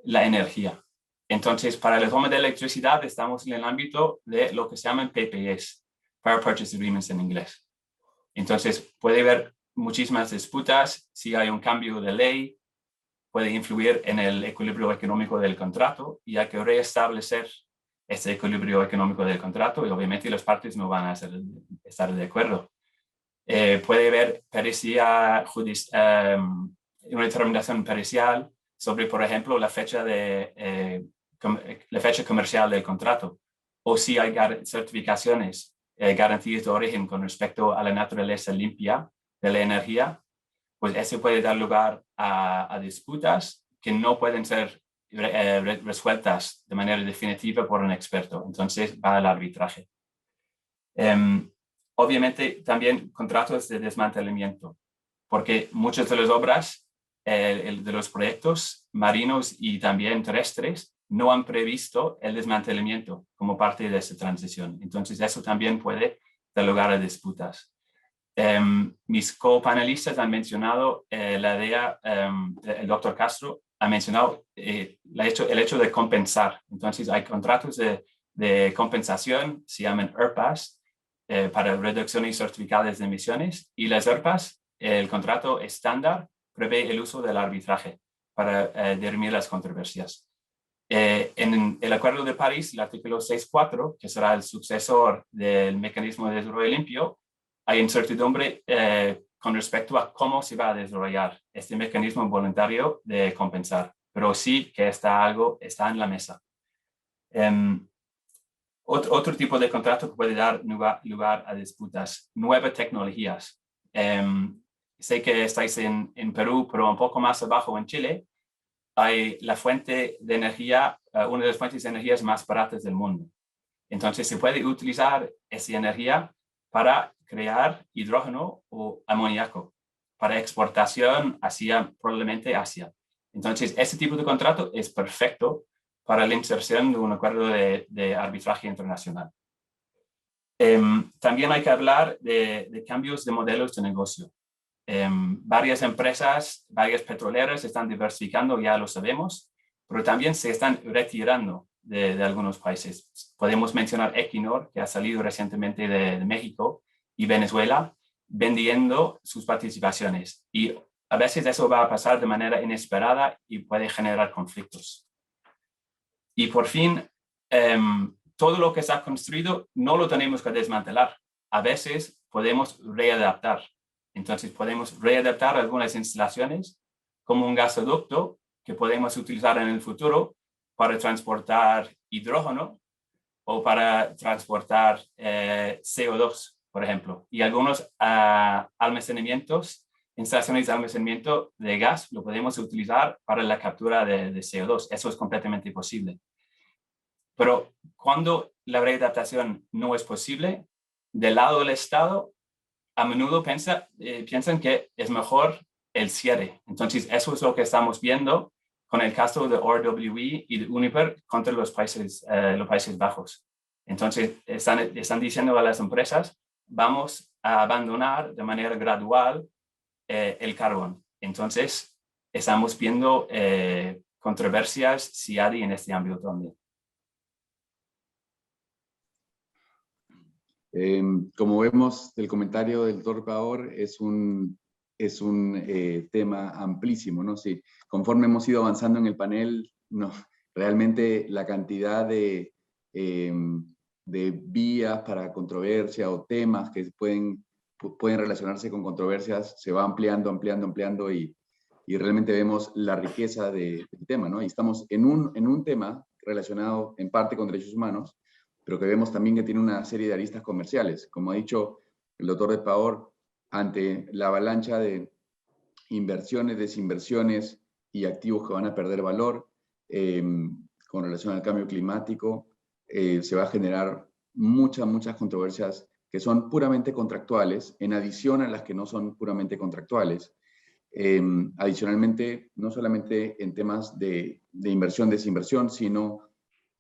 la energía. Entonces, para la toma de electricidad estamos en el ámbito de lo que se llaman PPAs, Power Purchase Agreements en inglés. Entonces, puede haber muchísimas disputas. Si hay un cambio de ley, puede influir en el equilibrio económico del contrato, y hay que restablecer este equilibrio económico del contrato, y obviamente las partes no van a estar de acuerdo. Puede haber una determinación pericial sobre, por ejemplo, la fecha comercial del contrato, o si hay certificaciones, garantías de origen con respecto a la naturaleza limpia de la energía, pues eso puede dar lugar a disputas que no pueden ser resueltas de manera definitiva por un experto. Entonces va al arbitraje. Obviamente también contratos de desmantelamiento, porque muchas de las obras de los proyectos marinos y también terrestres no han previsto el desmantelamiento como parte de esa transición. Entonces eso también puede dar lugar a disputas. Mis copanelistas han mencionado la idea, el doctor Castro ha mencionado el hecho de compensar. Entonces hay contratos de compensación, se llaman ERPAs, para reducciones certificadas de emisiones, y las ERPAs, el contrato estándar, prevé el uso del arbitraje para dirimir las controversias. En el Acuerdo de París, el artículo 6.4, que será el sucesor del mecanismo de desarrollo limpio, hay incertidumbre con respecto a cómo se va a desarrollar este mecanismo voluntario de compensar, pero sí que está en la mesa. Otro tipo de contrato que puede dar lugar a disputas, nuevas tecnologías. Sé que estáis en Perú, pero un poco más abajo en Chile, hay la fuente de energía, una de las fuentes de energía más baratas del mundo. Entonces se puede utilizar esa energía para crear hidrógeno o amoníaco para exportación probablemente Asia. Entonces, ese tipo de contrato es perfecto para la inserción de un acuerdo de arbitraje internacional. También hay que hablar de cambios de modelos de negocio. Varias empresas, varias petroleras están diversificando, ya lo sabemos, pero también se están retirando de algunos países. Podemos mencionar Equinor, que ha salido recientemente de México, y Venezuela, vendiendo sus participaciones. Y a veces eso va a pasar de manera inesperada y puede generar conflictos. Y por fin, todo lo que se ha construido no lo tenemos que desmantelar. A veces podemos readaptar. Entonces podemos readaptar algunas instalaciones como un gasoducto que podemos utilizar en el futuro para transportar hidrógeno o para transportar CO2, por ejemplo. Y algunos instalaciones de almacenamiento de gas lo podemos utilizar para la captura de CO2. Eso es completamente posible. Pero cuando la readaptación no es posible, del lado del Estado, a menudo piensan que es mejor el cierre. Entonces, eso es lo que estamos viendo con el caso de RWE y de Uniper contra los Países Bajos. Entonces, están diciendo a las empresas, vamos a abandonar de manera gradual el carbón. Entonces, estamos viendo controversias si hay en este ámbito también. Como vemos del comentario del doctor Pavor, es un tema amplísimo, ¿no? Sí, conforme hemos ido avanzando en el panel, no, realmente la cantidad de vías para controversia o temas que pueden relacionarse con controversias se va ampliando y realmente vemos la riqueza del tema, ¿no? Y estamos en un tema relacionado en parte con derechos humanos, pero que vemos también que tiene una serie de aristas comerciales. Como ha dicho el doctor de Pavor, ante la avalancha de inversiones, desinversiones y activos que van a perder valor con relación al cambio climático, se va a generar muchas controversias que son puramente contractuales, en adición a las que no son puramente contractuales. Adicionalmente, no solamente en temas de inversión, desinversión, sino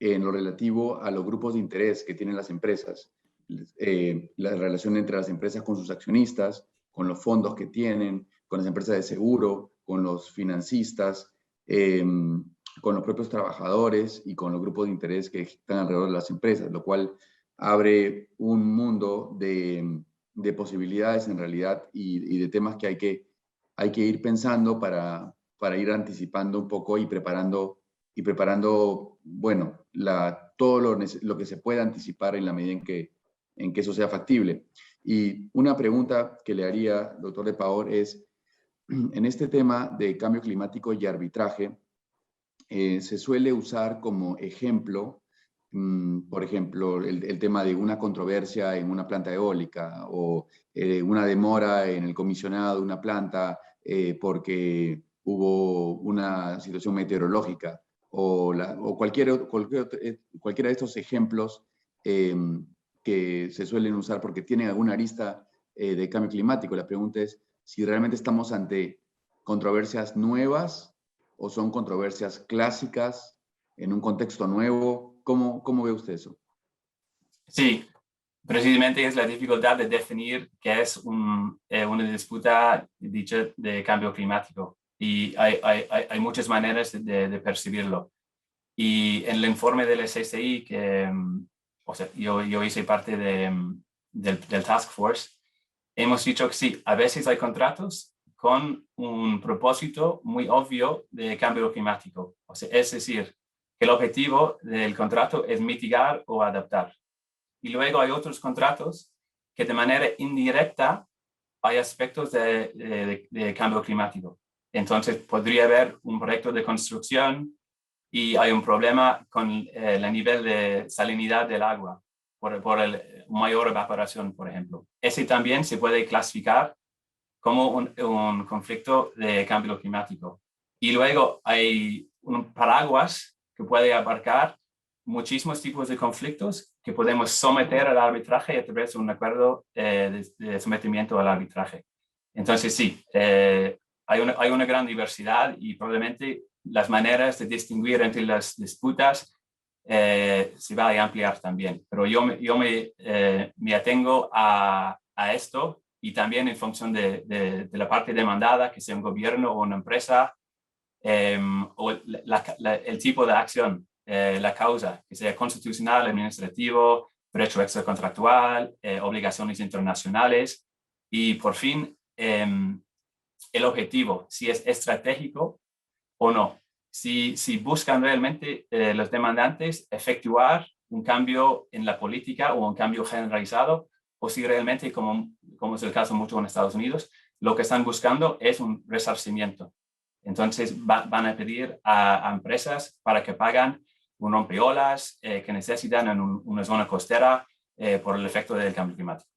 en lo relativo a los grupos de interés que tienen las empresas, la relación entre las empresas con sus accionistas, con los fondos que tienen, con las empresas de seguro, con los financistas, con los propios trabajadores y con los grupos de interés que están alrededor de las empresas, lo cual abre un mundo de posibilidades en realidad y de temas que hay que ir pensando para ir anticipando un poco y preparando, bueno, todo lo que se pueda anticipar en la medida en que eso sea factible. Y una pregunta que le haría, doctor de Pavor, es, en este tema de cambio climático y arbitraje, se suele usar como ejemplo, por ejemplo, el tema de una controversia en una planta eólica o una demora en el comisionado de una planta porque hubo una situación meteorológica o cualquiera de estos ejemplos que se suelen usar porque tienen alguna arista de cambio climático. La pregunta es si realmente estamos ante controversias nuevas o son controversias clásicas en un contexto nuevo. ¿Cómo ve usted eso? Sí, precisamente es la dificultad de definir qué es una disputa dicha de cambio climático. Y hay muchas maneras de percibirlo. Y en el informe del SSI, o sea, yo hice parte del Task Force, hemos dicho que sí, a veces hay contratos con un propósito muy obvio de cambio climático. O sea, es decir, que el objetivo del contrato es mitigar o adaptar. Y luego hay otros contratos que de manera indirecta hay aspectos de cambio climático. Entonces, podría haber un proyecto de construcción y hay un problema con el nivel de salinidad del agua por el mayor evaporación, por ejemplo. Ese también se puede clasificar como un conflicto de cambio climático. Y luego hay un paraguas que puede abarcar muchísimos tipos de conflictos que podemos someter al arbitraje a través de un acuerdo de sometimiento al arbitraje. Entonces, sí, hay una gran diversidad y probablemente las maneras de distinguir entre las disputas se va a ampliar también. Pero yo me atengo a esto y también en función de la parte demandada, que sea un gobierno o una empresa, o el tipo de acción, la causa, que sea constitucional, administrativo, derecho extracontractual, obligaciones internacionales y por fin el objetivo, si es estratégico o no. si buscan realmente los demandantes efectuar un cambio en la política o un cambio generalizado, o si realmente, como es el caso mucho en Estados Unidos, lo que están buscando es un resarcimiento. Entonces van a pedir a empresas para que paguen un rompeolas que necesitan en una zona costera por el efecto del cambio climático.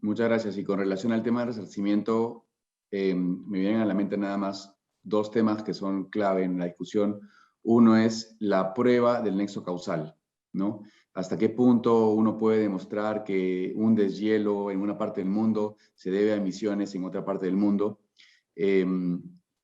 Muchas gracias. Y con relación al tema de resarcimiento, me vienen a la mente nada más dos temas que son clave en la discusión. Uno es la prueba del nexo causal, ¿no? ¿Hasta qué punto uno puede demostrar que un deshielo en una parte del mundo se debe a emisiones en otra parte del mundo?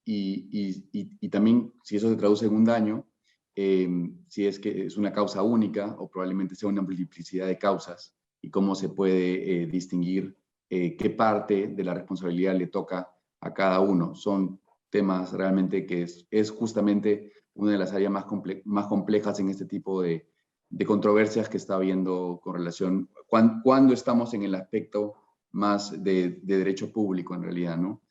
Y también, si eso se traduce en un daño, si es que es una causa única o probablemente sea una multiplicidad de causas, y cómo se puede distinguir qué parte de la responsabilidad le toca a cada uno. Son temas realmente que es justamente una de las áreas más complejas en este tipo de controversias que está habiendo con relación, cuando estamos en el aspecto más de derecho público en realidad, ¿no?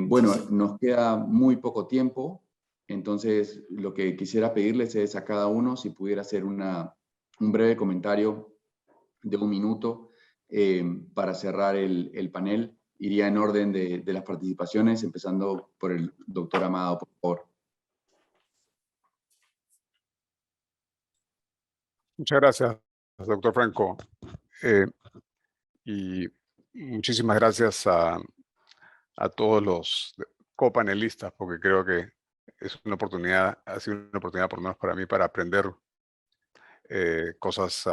Bueno, nos queda muy poco tiempo, entonces lo que quisiera pedirles es a cada uno si pudiera hacer un breve comentario de 1 minuto para cerrar el panel. Iría en orden de las participaciones, empezando por el doctor Amado, por favor. Muchas gracias, doctor Franco. Y muchísimas gracias a todos los copanelistas, porque creo que es una oportunidad, ha sido una oportunidad por lo menos para mí, para aprender cosas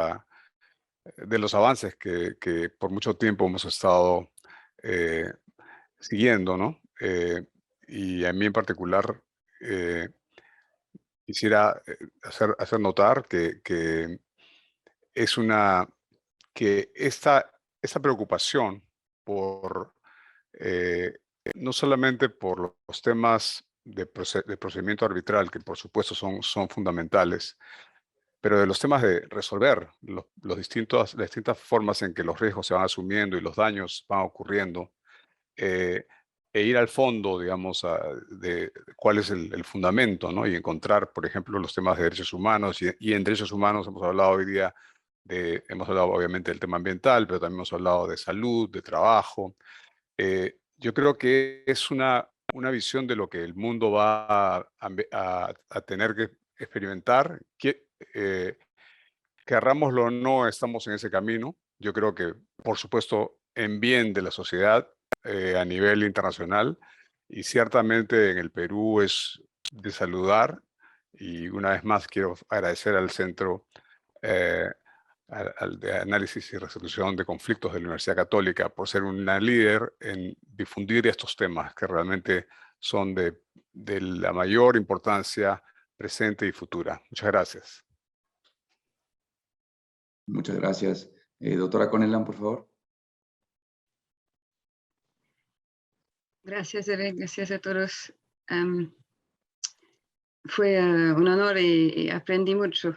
de los avances que por mucho tiempo hemos estado siguiendo, ¿no? Y a mí en particular quisiera hacer notar que esta preocupación por no solamente por los temas de procedimiento arbitral, que por supuesto son fundamentales, pero de los temas de resolver las distintas formas en que los riesgos se van asumiendo y los daños van ocurriendo, e ir al fondo, digamos, de cuál es el fundamento, ¿no? Y encontrar, por ejemplo, los temas de derechos humanos, y en derechos humanos hemos hablado hoy día hemos hablado obviamente del tema ambiental, pero también hemos hablado de salud, de trabajo. Yo creo que es una visión de lo que el mundo va a tener que experimentar, querrámoslo o no, estamos en ese camino. Yo creo que, por supuesto, en bien de la sociedad a nivel internacional, y ciertamente en el Perú es de saludar, y una vez más quiero agradecer al Centro de Análisis y Resolución de Conflictos de la Universidad Católica por ser una líder en difundir estos temas que realmente son de la mayor importancia presente y futura. Muchas gracias. Muchas gracias. Doctora Conelan, por favor. Gracias, Eric. Gracias a todos. Fue un honor y aprendí mucho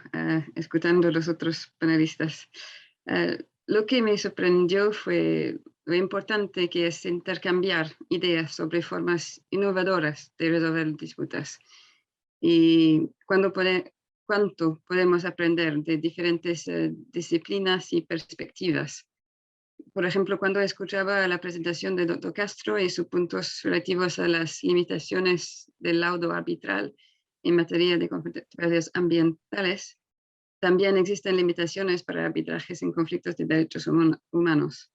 escuchando a los otros panelistas. Lo que me sorprendió fue lo importante que es intercambiar ideas sobre formas innovadoras de resolver disputas y cuánto podemos aprender de diferentes disciplinas y perspectivas. Por ejemplo, cuando escuchaba la presentación del doctor Castro y sus puntos relativos a las limitaciones del laudo arbitral en materia de conflictos ambientales, también existen limitaciones para arbitrajes en conflictos de derechos humanos.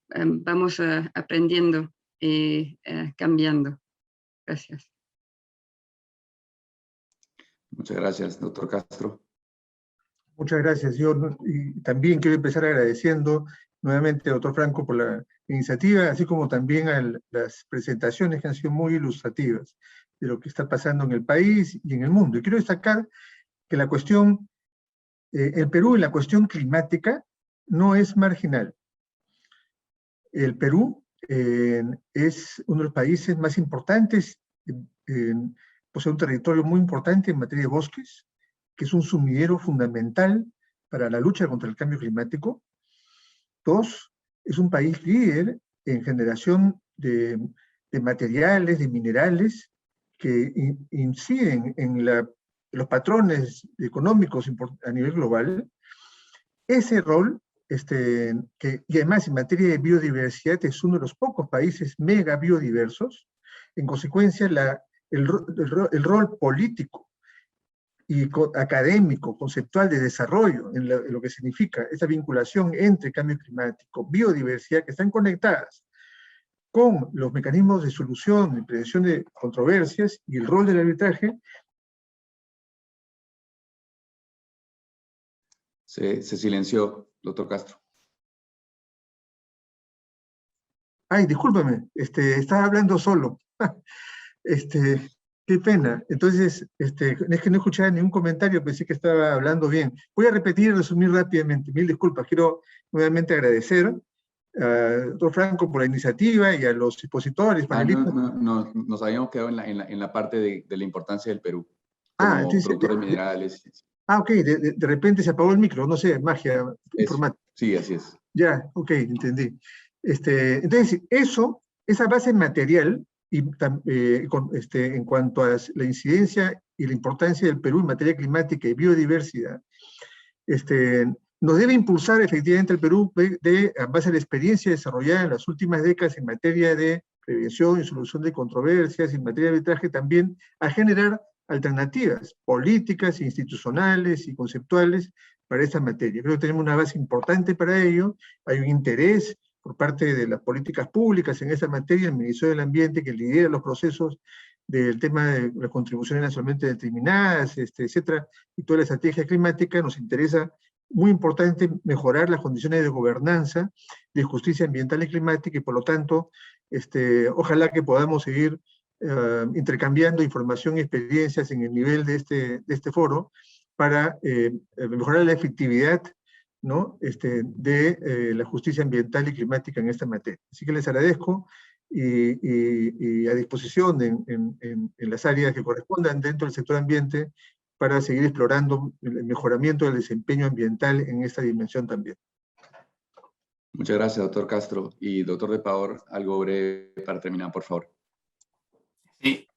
Vamos aprendiendo y cambiando. Gracias. Muchas gracias, doctor Castro. Muchas gracias. Yo también quiero empezar agradeciendo nuevamente al doctor Franco por la iniciativa, así como también a las presentaciones que han sido muy ilustrativas de lo que está pasando en el país y en el mundo. Y quiero destacar que la cuestión, el Perú en la cuestión climática no es marginal. El Perú es uno de los países más importantes, posee un territorio muy importante en materia de bosques, que es un sumidero fundamental para la lucha contra el cambio climático. 2, es un país líder en generación de de materiales, de minerales, que inciden en los patrones económicos a nivel global. Ese rol, y además en materia de biodiversidad es uno de los pocos países mega biodiversos. En consecuencia, el rol político y académico, conceptual de desarrollo, en lo que significa esa vinculación entre cambio climático, biodiversidad, que están conectadas con los mecanismos de solución y prevención de controversias y el rol del arbitraje. Se silenció, doctor Castro. Ay, discúlpame, estaba hablando solo. Qué pena. Entonces, es que no escuchaba ningún comentario, pensé que estaba hablando bien. Voy a repetir y resumir rápidamente. Mil disculpas. Quiero nuevamente agradecer a doctor Franco por la iniciativa y a los expositores, panelistas. No, nos habíamos quedado en la parte de la importancia del Perú como Entonces, productor de minerales. Ok, de repente se apagó el micro, no sé, magia informática. Sí, así es. Ya, ok, entendí. Entonces, esa base material, y, en cuanto a la incidencia y la importancia del Perú en materia climática y biodiversidad, nos debe impulsar efectivamente el Perú a base de la experiencia desarrollada en las últimas décadas en materia de prevención y solución de controversias, en materia de arbitraje también, a generar alternativas políticas, institucionales y conceptuales para esta materia. Creo que tenemos una base importante para ello, hay un interés por parte de las políticas públicas en esa materia, el Ministerio del Ambiente que lidera los procesos del tema de las contribuciones nacionalmente determinadas, etcétera, y toda la estrategia climática. Nos interesa muy importante mejorar las condiciones de gobernanza, de justicia ambiental y climática, y por lo tanto, ojalá que podamos seguir intercambiando información y experiencias en el nivel de este foro para mejorar la efectividad, ¿no? de la justicia ambiental y climática en esta materia. Así que les agradezco y a disposición en las áreas que correspondan dentro del sector ambiente para seguir explorando el mejoramiento del desempeño ambiental en esta dimensión también. Muchas gracias, doctor Castro. Y doctor De Paor, algo breve para terminar, por favor. Sí,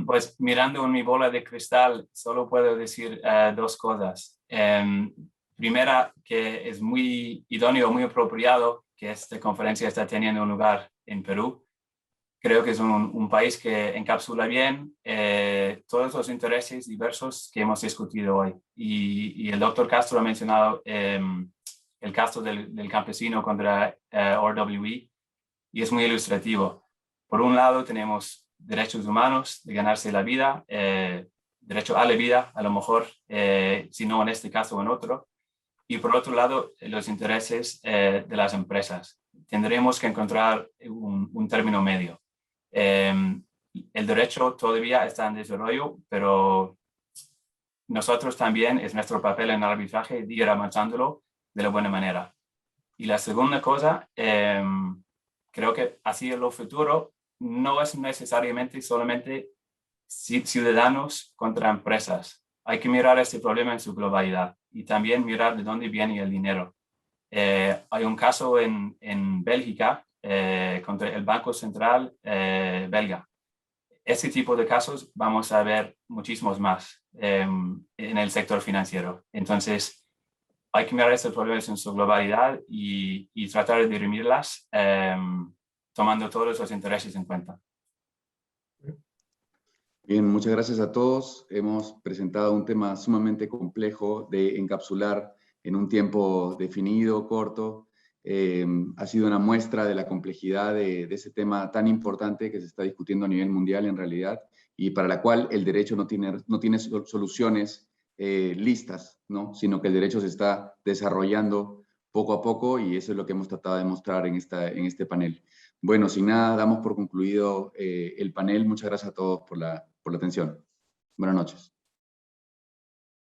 pues mirando en mi bola de cristal, solo puedo decir dos cosas. Primera, que es muy idóneo, muy apropiado que esta conferencia está teniendo un lugar en Perú. Creo que es un país que encapsula bien todos los intereses diversos que hemos discutido hoy. Y el doctor Castro ha mencionado el caso del campesino contra RWE, y es muy ilustrativo. Por un lado tenemos derechos humanos de ganarse la vida, derecho a la vida, a lo mejor, si no en este caso o en otro. Y por otro lado, los intereses de las empresas. Tendremos que encontrar un término medio. El derecho todavía está en desarrollo, pero nosotros también, es nuestro papel en el arbitraje, ir avanzándolo de la buena manera. Y la segunda cosa, creo que así en lo futuro no es necesariamente solamente ciudadanos contra empresas. Hay que mirar este problema en su globalidad y también mirar de dónde viene el dinero. Hay un caso en Bélgica contra el Banco Central belga. Este tipo de casos vamos a ver muchísimos más en el sector financiero. Entonces, hay que mirar estos problemas en su globalidad y tratar de dirimirlas tomando todos los intereses en cuenta. Bien, muchas gracias a todos. Hemos presentado un tema sumamente complejo de encapsular en un tiempo definido, corto. Ha sido una muestra de la complejidad de ese tema tan importante que se está discutiendo a nivel mundial en realidad, y para la cual el derecho no tiene soluciones listas, ¿no? Sino que el derecho se está desarrollando poco a poco, y eso es lo que hemos tratado de mostrar en este panel. Bueno, sin nada, damos por concluido el panel. Muchas gracias a todos por la atención. Buenas noches.